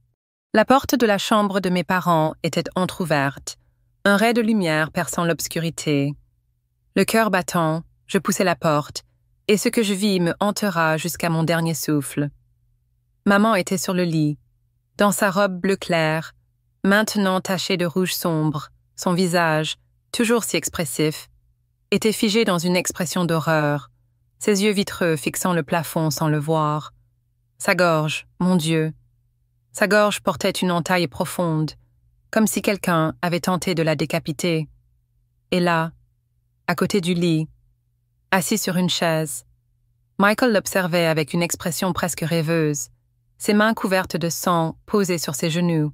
La porte de la chambre de mes parents était entr'ouverte, un ray de lumière perçant l'obscurité. Le cœur battant, je poussai la porte, et ce que je vis me hantera jusqu'à mon dernier souffle. Maman était sur le lit, dans sa robe bleu clair, maintenant tachée de rouge sombre. Son visage, toujours si expressif, était figé dans une expression d'horreur, ses yeux vitreux fixant le plafond sans le voir. Sa gorge, mon Dieu, sa gorge portait une entaille profonde, comme si quelqu'un avait tenté de la décapiter. Et là, à côté du lit, assis sur une chaise, Michael l'observait avec une expression presque rêveuse, ses mains couvertes de sang posées sur ses genoux.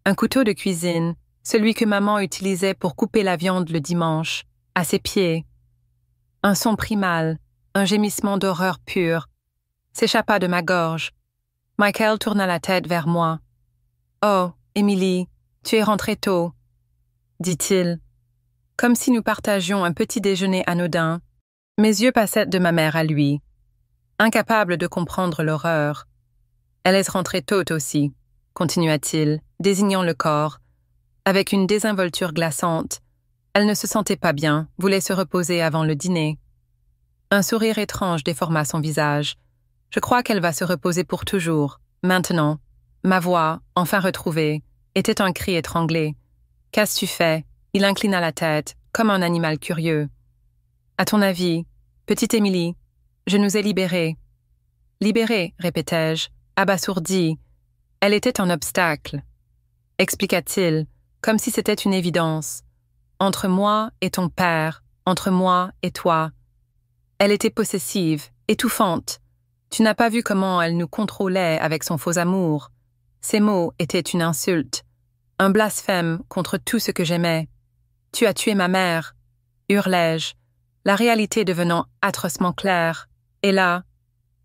Un couteau de cuisine, celui que maman utilisait pour couper la viande le dimanche, à ses pieds. Un son primal, un gémissement d'horreur pure, s'échappa de ma gorge. Michael tourna la tête vers moi. « Oh, Emily, tu es rentrée tôt, » dit-il, comme si nous partagions un petit déjeuner anodin. Mes yeux passaient de ma mère à lui, incapable de comprendre l'horreur. « Elle est rentrée tôt aussi, » continua-t-il, désignant le corps. Avec une désinvolture glaçante, elle ne se sentait pas bien, voulait se reposer avant le dîner. Un sourire étrange déforma son visage. Je crois qu'elle va se reposer pour toujours. Maintenant, ma voix, enfin retrouvée, était un cri étranglé. « Qu'as-tu fait » Il inclina la tête, comme un animal curieux. « À ton avis, petite Émilie, je nous ai libérés. »« Libérés » répétai-je, abasourdi. Elle était un obstacle, expliqua-t-il, comme si c'était une évidence. Entre moi et ton père, entre moi et toi. Elle était possessive, étouffante. Tu n'as pas vu comment elle nous contrôlait avec son faux amour. Ces mots étaient une insulte, un blasphème contre tout ce que j'aimais. « Tu as tué ma mère !» hurlai-je, la réalité devenant atrocement claire. Et là,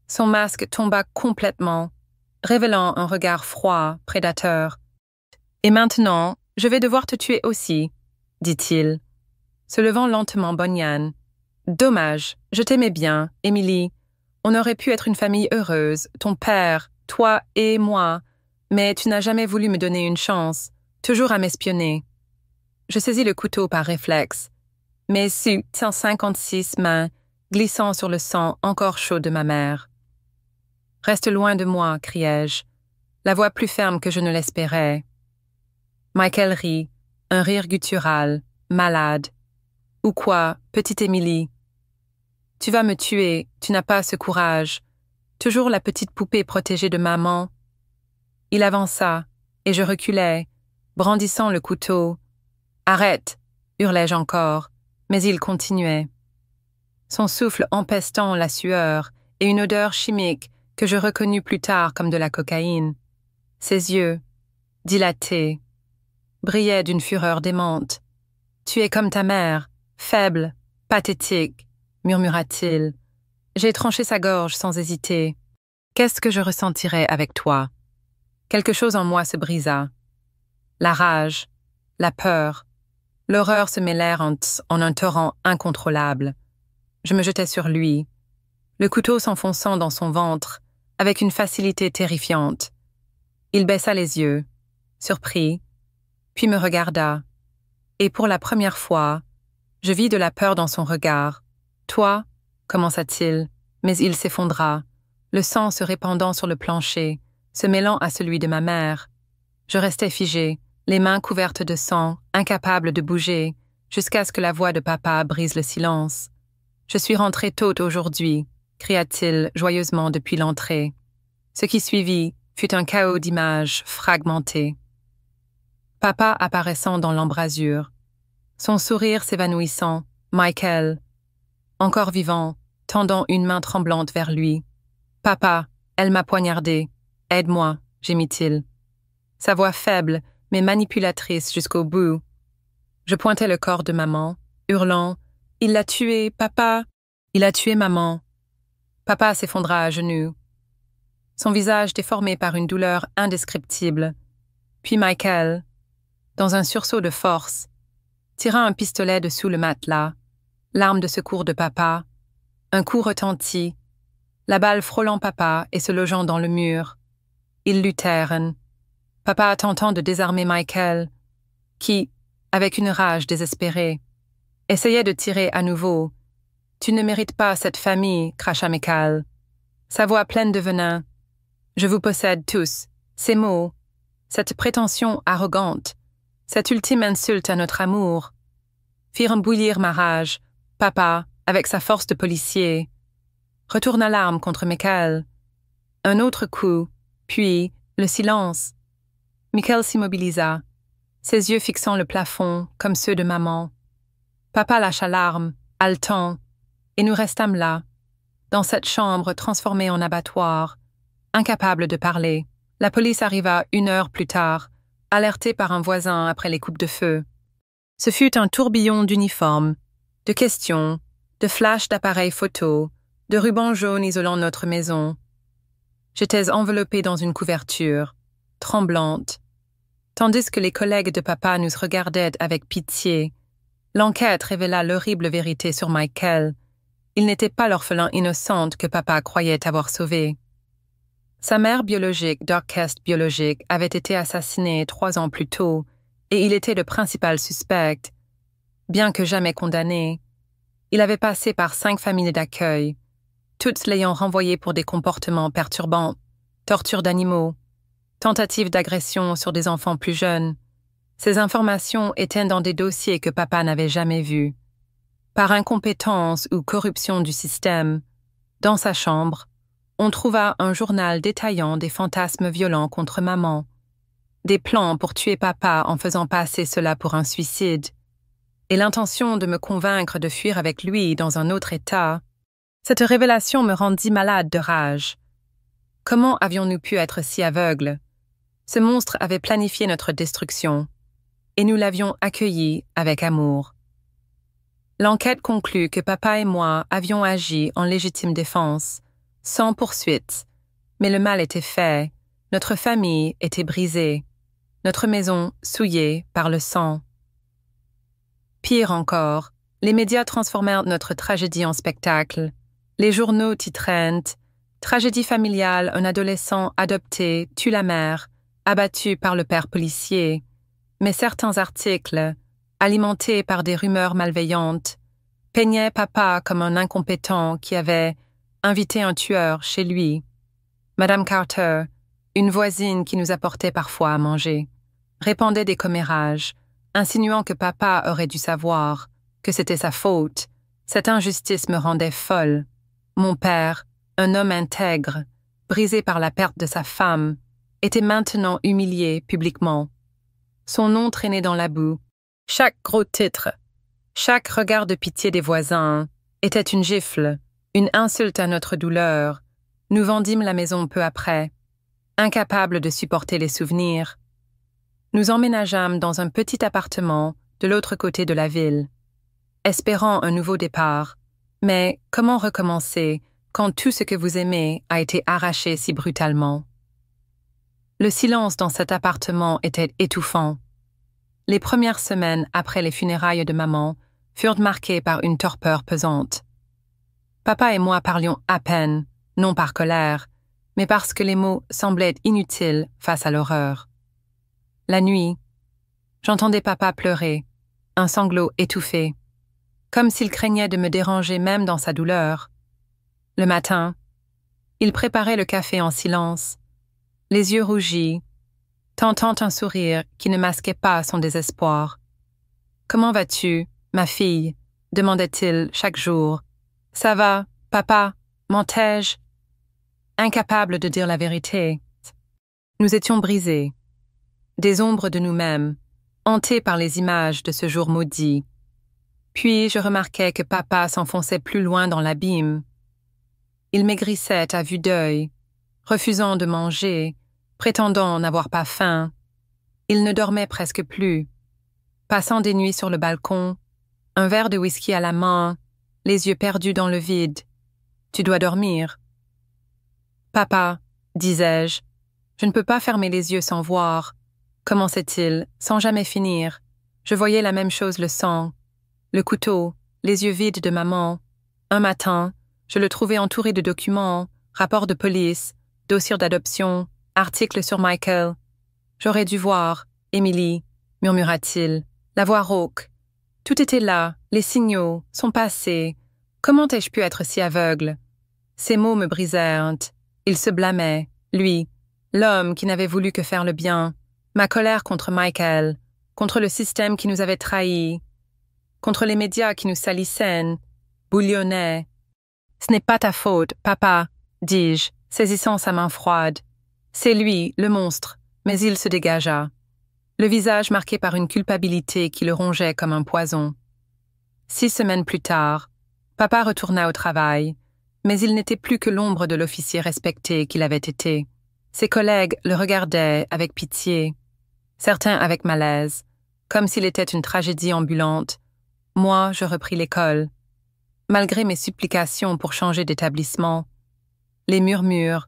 son masque tomba complètement, révélant un regard froid, prédateur. « Et maintenant, je vais devoir te tuer aussi, » dit-il, se levant lentement Bonyan. « Dommage, je t'aimais bien, Émilie. On aurait pu être une famille heureuse, ton père, toi et moi, mais tu n'as jamais voulu me donner une chance, toujours à m'espionner. » Je saisis le couteau par réflexe, mes 156 mains glissant sur le sang encore chaud de ma mère. « Reste loin de moi, criai-je, la voix plus ferme que je ne l'espérais. Michael rit, un rire guttural, malade. « Ou quoi, petite Émilie? Tu vas me tuer, tu n'as pas ce courage. Toujours la petite poupée protégée de maman. » Il avança, et je reculai, brandissant le couteau. « Arrête !» hurlai-je encore, mais il continuait. Son souffle empestant la sueur et une odeur chimique que je reconnus plus tard comme de la cocaïne. Ses yeux, dilatés, brillaient d'une fureur démente. « Tu es comme ta mère, faible, pathétique, » murmura-t-il. J'ai tranché sa gorge sans hésiter. Qu'est-ce que je ressentirais avec toi? Quelque chose en moi se brisa. La rage, la peur, l'horreur se mêlèrent en un torrent incontrôlable. Je me jetai sur lui, le couteau s'enfonçant dans son ventre avec une facilité terrifiante. Il baissa les yeux, surpris, puis me regarda, et pour la première fois, je vis de la peur dans son regard. « Toi » commença-t-il, mais il s'effondra, le sang se répandant sur le plancher, se mêlant à celui de ma mère. Je restai figé, les mains couvertes de sang, incapable de bouger, jusqu'à ce que la voix de papa brise le silence. « Je suis rentré tôt aujourd'hui » cria-t-il joyeusement depuis l'entrée. Ce qui suivit fut un chaos d'images fragmentées. Papa apparaissant dans l'embrasure, son sourire s'évanouissant, Michael, encore vivant, tendant une main tremblante vers lui. « Papa, elle m'a poignardé. Aide-moi, » gémit-il. Sa voix faible, mais manipulatrice jusqu'au bout. Je pointai le corps de maman, hurlant « Il l'a tué, papa! Il a tué maman! » Papa s'effondra à genoux, son visage déformé par une douleur indescriptible. Puis Michael, dans un sursaut de force, tira un pistolet de sous le matelas, l'arme de secours de papa. Un coup retentit, la balle frôlant papa et se logeant dans le mur. Ils luttèrent, papa tentant de désarmer Michael, qui, avec une rage désespérée, essayait de tirer à nouveau. « Tu ne mérites pas cette famille, » cracha Michael. Sa voix pleine de venin. « Je vous possède tous. » Ces mots, cette prétention arrogante, cette ultime insulte à notre amour, firent bouillir ma rage. Papa, avec sa force de policier, retourna l'arme contre Michael. Un autre coup, puis le silence. Michael s'immobilisa, ses yeux fixant le plafond comme ceux de maman. Papa lâcha l'arme, haletant, et nous restâmes là, dans cette chambre transformée en abattoir, incapables de parler. La police arriva 1 heure plus tard, alertée par un voisin après les coupes de feu. Ce fut un tourbillon d'uniformes, de questions, de flashs d'appareils photo, de rubans jaunes isolant notre maison. J'étais enveloppée dans une couverture, tremblante, tandis que les collègues de papa nous regardaient avec pitié. L'enquête révéla l'horrible vérité sur Michael. Il n'était pas l'orphelin innocente que papa croyait avoir sauvé. Sa mère biologique, d'orchestre biologique, avait été assassinée 3 ans plus tôt, et il était le principal suspect. Bien que jamais condamné, il avait passé par 5 familles d'accueil, toutes l'ayant renvoyé pour des comportements perturbants, torture d'animaux, tentatives d'agression sur des enfants plus jeunes. Ces informations étaient dans des dossiers que papa n'avait jamais vus. Par incompétence ou corruption du système, dans sa chambre, on trouva un journal détaillant des fantasmes violents contre maman, des plans pour tuer papa en faisant passer cela pour un suicide, et l'intention de me convaincre de fuir avec lui dans un autre état. Cette révélation me rendit malade de rage. Comment avions-nous pu être si aveugles? Ce monstre avait planifié notre destruction, et nous l'avions accueilli avec amour. L'enquête conclut que papa et moi avions agi en légitime défense, sans poursuite, mais le mal était fait, notre famille était brisée, notre maison souillée par le sang. Pire encore, les médias transformèrent notre tragédie en spectacle. Les journaux titrèrent « Tragédie familiale, un adolescent adopté tue la mère, abattu par le père policier », mais certains articles, alimentés par des rumeurs malveillantes, peignaient papa comme un incompétent qui avait invité un tueur chez lui. Madame Carter, une voisine qui nous apportait parfois à manger, répandait des commérages, insinuant que papa aurait dû savoir, que c'était sa faute. Cette injustice me rendait folle. Mon père, un homme intègre, brisé par la perte de sa femme, était maintenant humilié publiquement. Son nom traînait dans la boue. Chaque gros titre, chaque regard de pitié des voisins était une gifle, une insulte à notre douleur. Nous vendîmes la maison peu après, incapables de supporter les souvenirs. Nous emménageâmes dans un petit appartement de l'autre côté de la ville, espérant un nouveau départ. Mais comment recommencer quand tout ce que vous aimez a été arraché si brutalement? Le silence dans cet appartement était étouffant. Les premières semaines après les funérailles de maman furent marquées par une torpeur pesante. Papa et moi parlions à peine, non par colère, mais parce que les mots semblaient inutiles face à l'horreur. La nuit, j'entendais papa pleurer, un sanglot étouffé, comme s'il craignait de me déranger même dans sa douleur. Le matin, il préparait le café en silence, les yeux rougis, tentant un sourire qui ne masquait pas son désespoir. « Comment vas-tu, ma fille ?» demandait-il chaque jour. « Ça va, papa, mentais-je ?» Incapable de dire la vérité. Nous étions brisés, des ombres de nous-mêmes, hantés par les images de ce jour maudit. Puis je remarquai que papa s'enfonçait plus loin dans l'abîme. Il maigrissait à vue d'œil, refusant de manger, prétendant n'avoir pas faim. Il ne dormait presque plus, passant des nuits sur le balcon, un verre de whisky à la main, les yeux perdus dans le vide. « Tu dois dormir. »« Papa, disais-je, je ne peux pas fermer les yeux sans voir. » Commençait-il, sans jamais finir. Je voyais la même chose, le sang, le couteau, les yeux vides de maman. Un matin, je le trouvais entouré de documents, rapports de police, dossiers d'adoption, articles sur Michael. « J'aurais dû voir, Émilie, » murmura-t-il, la voix rauque. Tout était là, les signaux, son passé. Comment ai-je pu être si aveugle? Ces mots me brisèrent. Il se blâmait, lui, l'homme qui n'avait voulu que faire le bien. Ma colère contre Michael, contre le système qui nous avait trahis, contre les médias qui nous salissaient, bouillonnait. « Ce n'est pas ta faute, papa, dis-je, saisissant sa main froide. C'est lui, le monstre, mais il se dégagea, le visage marqué par une culpabilité qui le rongeait comme un poison. 6 semaines plus tard, papa retourna au travail, mais il n'était plus que l'ombre de l'officier respecté qu'il avait été. Ses collègues le regardaient avec pitié, certains avec malaise, comme s'il était une tragédie ambulante. Moi, je repris l'école. Malgré mes supplications pour changer d'établissement, les murmures,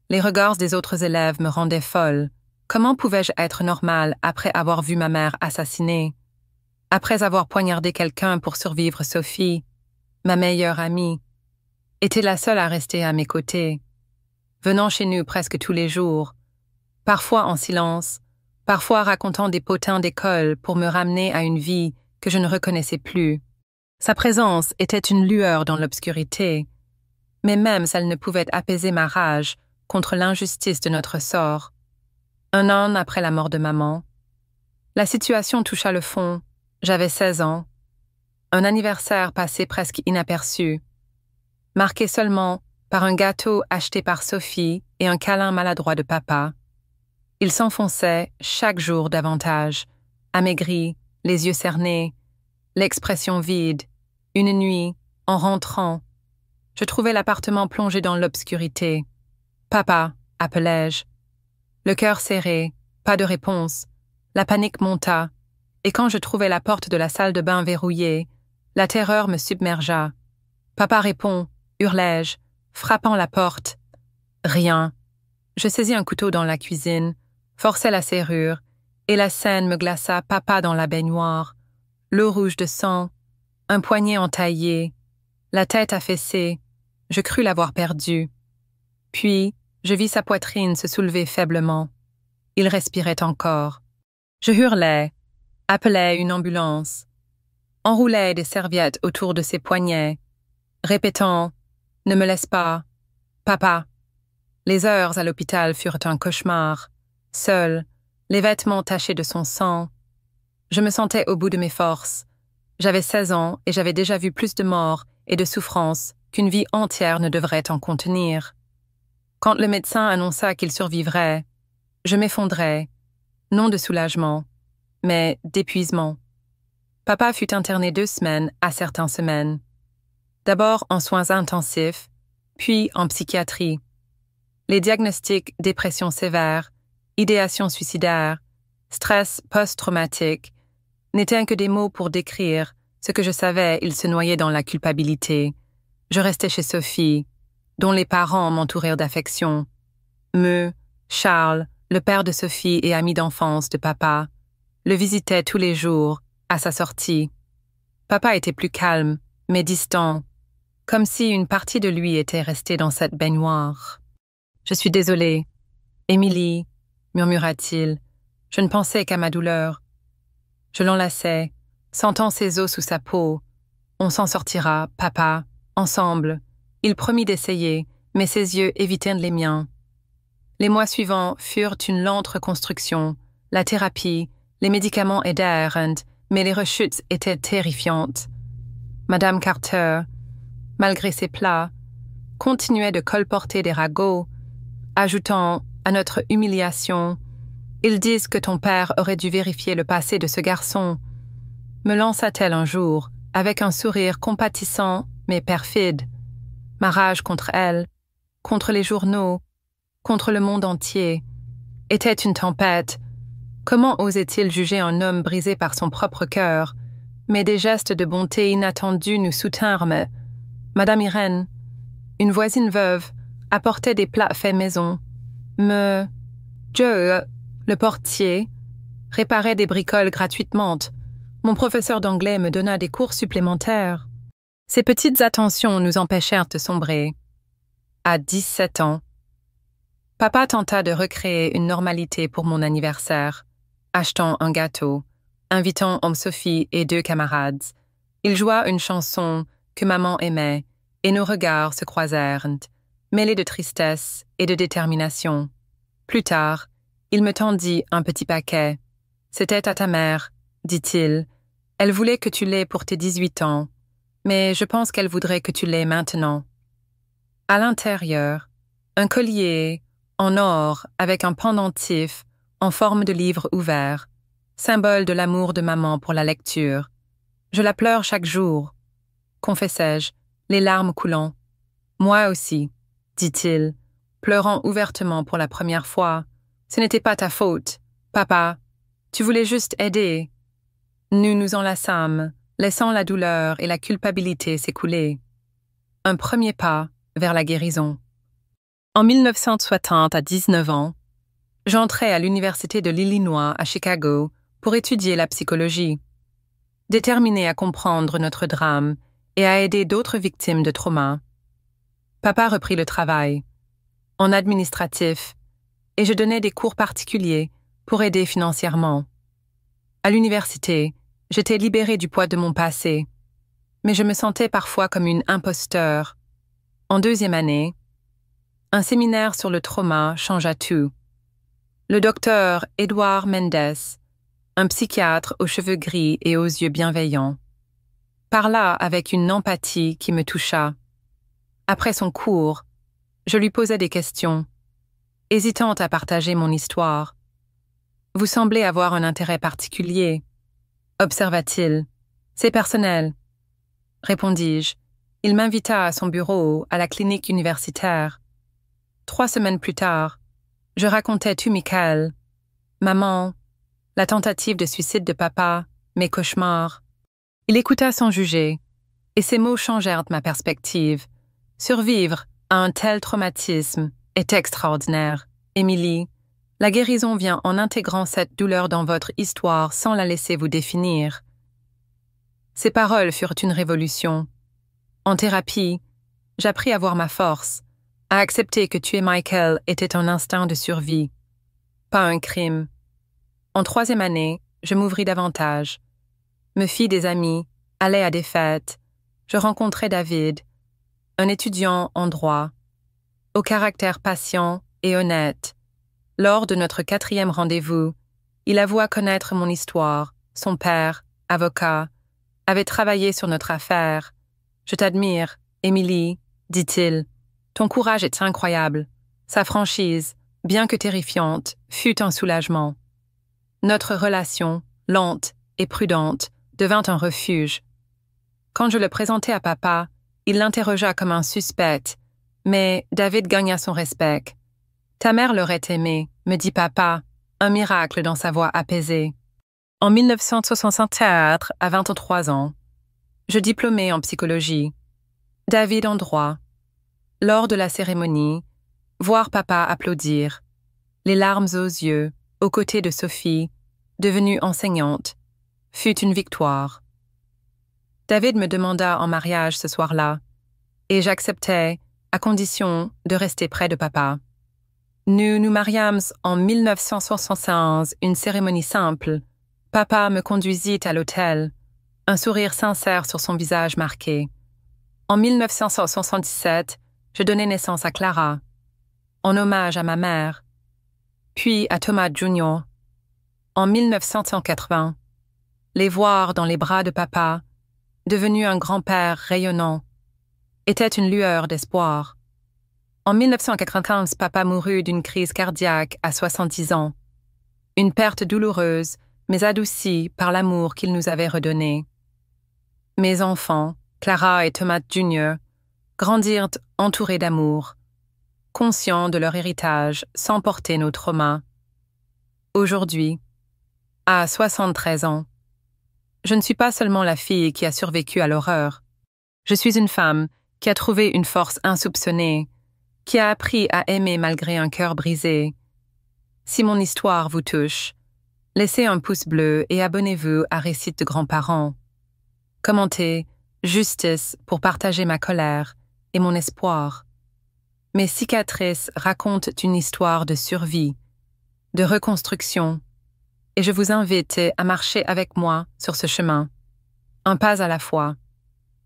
les regards des autres élèves me rendaient folle. Comment pouvais-je être normale après avoir vu ma mère assassinée? Après avoir poignardé quelqu'un pour survivre, Sophie, ma meilleure amie, était la seule à rester à mes côtés, venant chez nous presque tous les jours, parfois en silence, parfois racontant des potins d'école pour me ramener à une vie que je ne reconnaissais plus. Sa présence était une lueur dans l'obscurité, mais même elle ne pouvait apaiser ma rage contre l'injustice de notre sort. 1 an après la mort de maman, la situation toucha le fond. J'avais 16 ans. Un anniversaire passé presque inaperçu, marqué seulement par un gâteau acheté par Sophie et un câlin maladroit de papa. Il s'enfonçait chaque jour davantage, amaigri, les yeux cernés, l'expression vide. Une nuit, en rentrant, je trouvais l'appartement plongé dans l'obscurité. « Papa » appelai-je, le cœur serré, Pas de réponse. La panique monta, et quand je trouvai la porte de la salle de bain verrouillée, la terreur me submergea. « Papa répond !» hurlai-je, frappant la porte. Rien. Je saisis un couteau dans la cuisine, forçai la serrure, et la scène me glaça papa dans la baignoire, l'eau rouge de sang, un poignet entaillé, la tête affaissée, je crus l'avoir perdu. Puis, je vis sa poitrine se soulever faiblement. Il respirait encore. Je hurlai, appelai une ambulance, enroulai des serviettes autour de ses poignets, répétant « Ne me laisse pas, papa ». Les heures à l'hôpital furent un cauchemar. Seul, les vêtements tachés de son sang. Je me sentais au bout de mes forces. J'avais 16 ans et j'avais déjà vu plus de morts et de souffrances qu'une vie entière ne devrait en contenir. Quand le médecin annonça qu'il survivrait, je m'effondrai, non de soulagement, mais d'épuisement. Papa fut interné 2 semaines à certaines semaines. D'abord en soins intensifs, puis en psychiatrie. Les diagnostics dépression sévère, idéation suicidaire, stress post-traumatique n'étaient que des mots pour décrire ce que je savais. Il se noyait dans la culpabilité. Je restais chez Sophie, dont les parents m'entourèrent d'affection. Charles, le père de Sophie et ami d'enfance de papa, le visitait tous les jours à sa sortie. Papa était plus calme, mais distant, comme si une partie de lui était restée dans cette baignoire. « Je suis désolée, Émilie, » murmura-t-il. Je ne pensais qu'à ma douleur. Je l'enlaçai, sentant ses os sous sa peau. « On s'en sortira, papa, ensemble. » Il promit d'essayer, mais ses yeux évitèrent les miens. Les mois suivants furent une lente reconstruction. La thérapie, les médicaments aidèrent, mais les rechutes étaient terrifiantes. Madame Carter, malgré ses plats, continuait de colporter des ragots, ajoutant à notre humiliation « Ils disent que ton père aurait dû vérifier le passé de ce garçon. » Me lança-t-elle un jour, avec un sourire compatissant mais perfide. Ma rage contre elle, contre les journaux, contre le monde entier, était une tempête. Comment osait-il juger un homme brisé par son propre cœur? Mais des gestes de bonté inattendus nous soutinrent. Madame Irène, une voisine veuve, apportait des plats faits maison. Joe, le portier, réparait des bricoles gratuitement. Mon professeur d'anglais me donna des cours supplémentaires. Ces petites attentions nous empêchèrent de sombrer. À 17 ans, papa tenta de recréer une normalité pour mon anniversaire, achetant un gâteau, invitant Sophie et 2 camarades. Il joua une chanson que maman aimait, et nos regards se croisèrent, mêlés de tristesse et de détermination. Plus tard, il me tendit un petit paquet. « C'était à ta mère, » dit-il. « Elle voulait que tu l'aies pour tes 18 ans, mais je pense qu'elle voudrait que tu l'aies maintenant. » À l'intérieur, un collier en or avec un pendentif en forme de livre ouvert, symbole de l'amour de maman pour la lecture. Je la pleure chaque jour, confessai-je, les larmes coulant. Moi aussi, dit-il, pleurant ouvertement pour la première fois. Ce n'était pas ta faute, papa. Tu voulais juste aider. Nous nous enlaçâmes, laissant la douleur et la culpabilité s'écouler. Un premier pas vers la guérison. En 1960, à 19 ans, j'entrai à l'Université de l'Illinois à Chicago pour étudier la psychologie. Déterminé à comprendre notre drame et à aider d'autres victimes de trauma, papa reprit le travail, en administratif, et je donnais des cours particuliers pour aider financièrement. À l'université, j'étais libérée du poids de mon passé, mais je me sentais parfois comme une imposteur. En 2e année, un séminaire sur le trauma changea tout. Le docteur Edouard Mendes, un psychiatre aux cheveux gris et aux yeux bienveillants, parla avec une empathie qui me toucha. Après son cours, je lui posai des questions, hésitant à partager mon histoire. « Vous semblez avoir un intérêt particulier, » observa-t-il. « C'est personnel, » répondis-je. Il m'invita à son bureau à la clinique universitaire. 3 semaines plus tard, je racontais tout Michael. maman, la tentative de suicide de papa, mes cauchemars. Il écouta sans juger, et ses mots changèrent ma perspective. Survivre à un tel traumatisme est extraordinaire. Émilie, la guérison vient en intégrant cette douleur dans votre histoire sans la laisser vous définir. Ces paroles furent une révolution. En thérapie, j'appris à voir ma force, à accepter que tuer Michael était un instinct de survie, pas un crime. En 3e année, je m'ouvris davantage, me fis des amis, allai à des fêtes, je rencontrai David, un étudiant en droit, au caractère patient et honnête. Lors de notre 4e rendez-vous, il avoua connaître mon histoire. Son père, avocat, avait travaillé sur notre affaire. « Je t'admire, Émilie, dit-il. Ton courage est incroyable. » Sa franchise, bien que terrifiante, fut un soulagement. Notre relation, lente et prudente, devint un refuge. Quand je le présentai à papa, il l'interrogea comme un suspect, mais David gagna son respect. « Ta mère l'aurait aimé, me dit papa, un miracle dans sa voix apaisée. » En 1964, à 23 ans, je diplômai en psychologie. David en droit. Lors de la cérémonie, voir papa applaudir, les larmes aux yeux, aux côtés de Sophie, devenue enseignante, fut une victoire. David me demanda en mariage ce soir-là, et j'acceptai, à condition de rester près de papa. Nous nous mariâmes en 1975, une cérémonie simple. Papa me conduisit à l'hôtel, un sourire sincère sur son visage marqué. En 1977, je donnai naissance à Clara, en hommage à ma mère, puis à Thomas Jr. En 1980, les voir dans les bras de papa, devenu un grand-père rayonnant, était une lueur d'espoir. En 1995, papa mourut d'une crise cardiaque à 70 ans. Une perte douloureuse, mais adoucie par l'amour qu'il nous avait redonné. Mes enfants, Clara et Thomas Jr., grandirent entourés d'amour, conscients de leur héritage sans porter nos traumas. Aujourd'hui, à 73 ans, je ne suis pas seulement la fille qui a survécu à l'horreur. Je suis une femme qui a trouvé une force insoupçonnée, qui a appris à aimer malgré un cœur brisé. Si mon histoire vous touche, laissez un pouce bleu et abonnez-vous à Récits de grands-parents. Commentez « Justice » pour partager ma colère et mon espoir. Mes cicatrices racontent une histoire de survie, de reconstruction, et je vous invite à marcher avec moi sur ce chemin, un pas à la fois,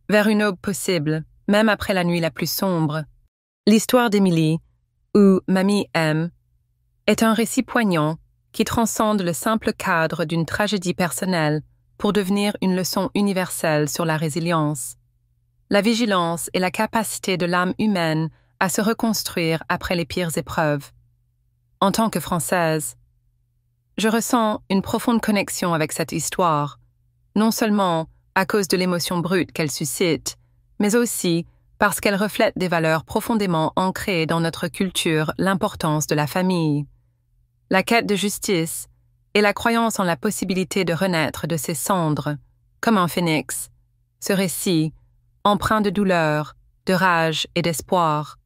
vers une aube possible, même après la nuit la plus sombre. L'histoire d'Émilie, ou Mamie M, est un récit poignant qui transcende le simple cadre d'une tragédie personnelle pour devenir une leçon universelle sur la résilience, la vigilance et la capacité de l'âme humaine à se reconstruire après les pires épreuves. En tant que Française, je ressens une profonde connexion avec cette histoire, non seulement à cause de l'émotion brute qu'elle suscite, mais aussi parce qu'elle reflète des valeurs profondément ancrées dans notre culture, l'importance de la famille, la quête de justice et la croyance en la possibilité de renaître de ses cendres, comme un phénix. Ce récit, empreint de douleur, de rage et d'espoir,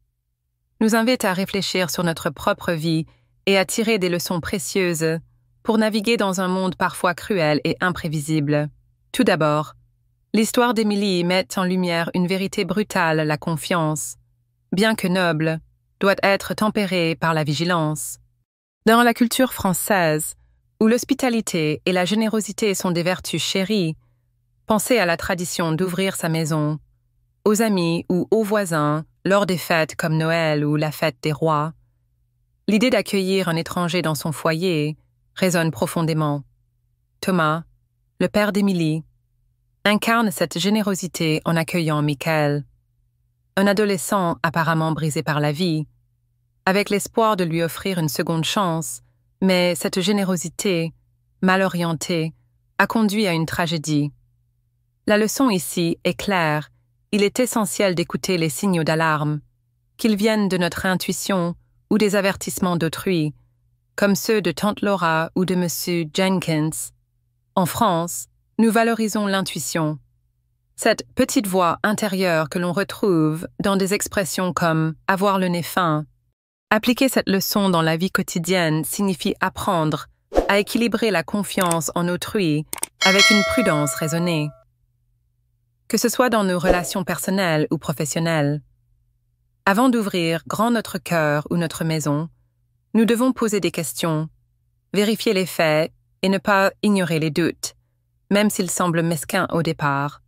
nous invite à réfléchir sur notre propre vie et à tirer des leçons précieuses pour naviguer dans un monde parfois cruel et imprévisible. Tout d'abord, l'histoire d'Émilie met en lumière une vérité brutale, la confiance, bien que noble, doit être tempérée par la vigilance. Dans la culture française, où l'hospitalité et la générosité sont des vertus chéries, pensez à la tradition d'ouvrir sa maison, aux amis ou aux voisins lors des fêtes comme Noël ou la fête des rois. L'idée d'accueillir un étranger dans son foyer résonne profondément. Thomas, le père d'Émilie, incarne cette générosité en accueillant Michael, un adolescent apparemment brisé par la vie, avec l'espoir de lui offrir une seconde chance, mais cette générosité, mal orientée, a conduit à une tragédie. La leçon ici est claire, il est essentiel d'écouter les signaux d'alarme, qu'ils viennent de notre intuition ou des avertissements d'autrui, comme ceux de Tante Laura ou de Monsieur Jenkins. En France, nous valorisons l'intuition. Cette petite voix intérieure que l'on retrouve dans des expressions comme « avoir le nez fin ». Appliquer cette leçon dans la vie quotidienne signifie apprendre à équilibrer la confiance en autrui avec une prudence raisonnée. Que ce soit dans nos relations personnelles ou professionnelles. Avant d'ouvrir grand notre cœur ou notre maison, nous devons poser des questions, vérifier les faits et ne pas ignorer les doutes, même s'ils semblent mesquins au départ.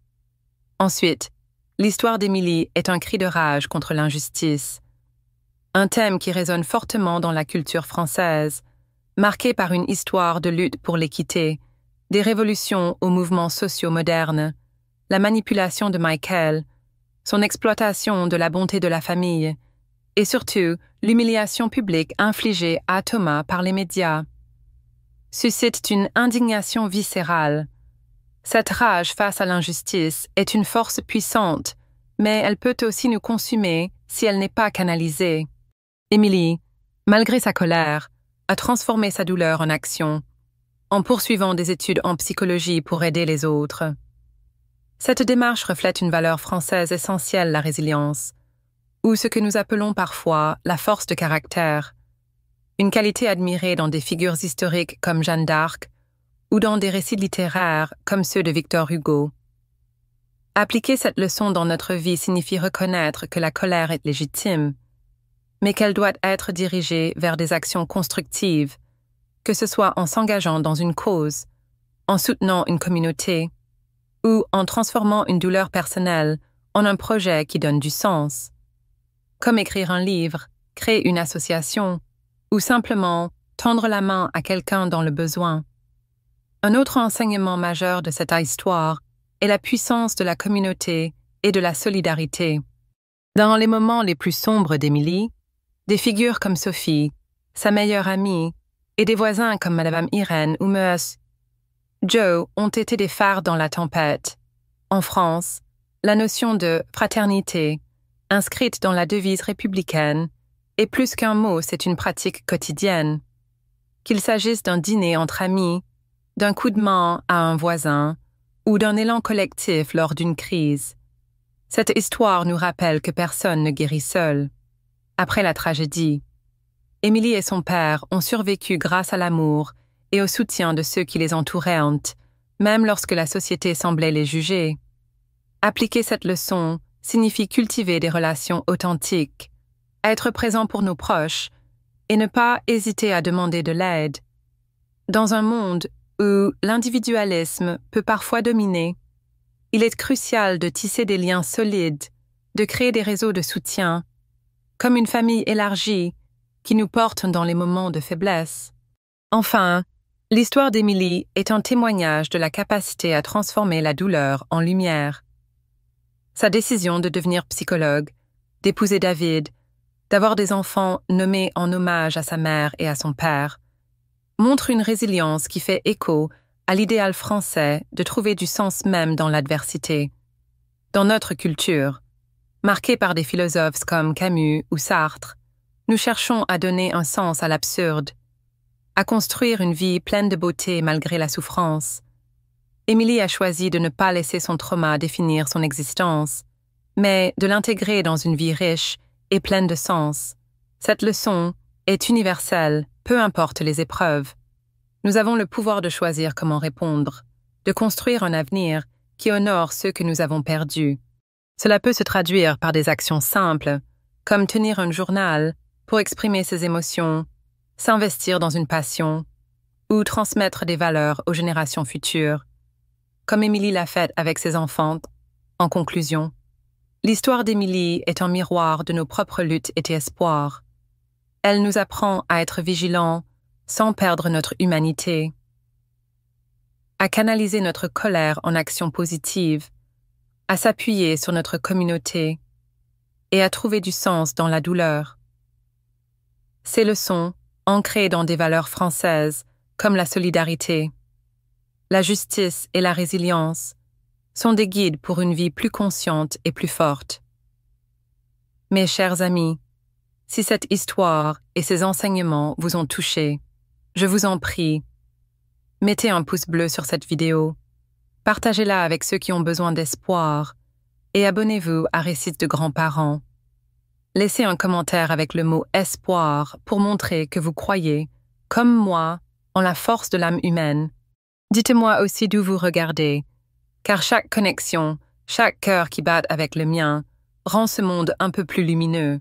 Ensuite, l'histoire d'Émilie est un cri de rage contre l'injustice. Un thème qui résonne fortement dans la culture française, marqué par une histoire de lutte pour l'équité, des révolutions aux mouvements sociaux modernes, la manipulation de Michael, son exploitation de la bonté de la famille, et surtout l'humiliation publique infligée à Thomas par les médias. Suscite une indignation viscérale. Cette rage face à l'injustice est une force puissante, mais elle peut aussi nous consumer si elle n'est pas canalisée. Émilie, malgré sa colère, a transformé sa douleur en action, en poursuivant des études en psychologie pour aider les autres. Cette démarche reflète une valeur française essentielle, la résilience, ou ce que nous appelons parfois la force de caractère, une qualité admirée dans des figures historiques comme Jeanne d'Arc ou dans des récits littéraires comme ceux de Victor Hugo. Appliquer cette leçon dans notre vie signifie reconnaître que la colère est légitime, mais qu'elle doit être dirigée vers des actions constructives, que ce soit en s'engageant dans une cause, en soutenant une communauté, ou en transformant une douleur personnelle en un projet qui donne du sens. Comme écrire un livre, créer une association, ou simplement tendre la main à quelqu'un dans le besoin. Un autre enseignement majeur de cette histoire est la puissance de la communauté et de la solidarité. Dans les moments les plus sombres d'Émilie, des figures comme Sophie, sa meilleure amie, et des voisins comme Madame Irène ou Monsieur Joe ont été des phares dans la tempête. En France, la notion de fraternité, inscrite dans la devise républicaine, est plus qu'un mot, c'est une pratique quotidienne. Qu'il s'agisse d'un dîner entre amis, d'un coup de main à un voisin, ou d'un élan collectif lors d'une crise. Cette histoire nous rappelle que personne ne guérit seul. Après la tragédie, Émilie et son père ont survécu grâce à l'amour et au soutien de ceux qui les entouraient, même lorsque la société semblait les juger. Appliquer cette leçon signifie cultiver des relations authentiques, être présent pour nos proches et ne pas hésiter à demander de l'aide. Dans un monde où l'individualisme peut parfois dominer, il est crucial de tisser des liens solides, de créer des réseaux de soutien, comme une famille élargie qui nous porte dans les moments de faiblesse. Enfin, l'histoire d'Émilie est un témoignage de la capacité à transformer la douleur en lumière. Sa décision de devenir psychologue, d'épouser David, d'avoir des enfants nommés en hommage à sa mère et à son père, montre une résilience qui fait écho à l'idéal français de trouver du sens même dans l'adversité. Dans notre culture, marquée par des philosophes comme Camus ou Sartre, nous cherchons à donner un sens à l'absurde, à construire une vie pleine de beauté malgré la souffrance. Émilie a choisi de ne pas laisser son trauma définir son existence, mais de l'intégrer dans une vie riche et pleine de sens. Cette leçon est universelle, peu importe les épreuves. Nous avons le pouvoir de choisir comment répondre, de construire un avenir qui honore ceux que nous avons perdus. Cela peut se traduire par des actions simples, comme tenir un journal pour exprimer ses émotions, s'investir dans une passion ou transmettre des valeurs aux générations futures, comme Émilie l'a fait avec ses enfants. En conclusion, l'histoire d'Émilie est un miroir de nos propres luttes et espoirs. Elle nous apprend à être vigilants sans perdre notre humanité, à canaliser notre colère en actions positives, à s'appuyer sur notre communauté et à trouver du sens dans la douleur. Ces leçons, ancrées dans des valeurs françaises comme la solidarité, la justice et la résilience, sont des guides pour une vie plus consciente et plus forte. Mes chers amis, si cette histoire et ces enseignements vous ont touché, Je vous en prie, mettez un pouce bleu sur cette vidéo, partagez-la avec ceux qui ont besoin d'espoir et abonnez-vous à Récits de grands-parents. Laissez un commentaire avec le mot « espoir » pour montrer que vous croyez, comme moi, en la force de l'âme humaine. Dites-moi aussi d'où vous regardez, car chaque connexion, chaque cœur qui bat avec le mien, rend ce monde un peu plus lumineux.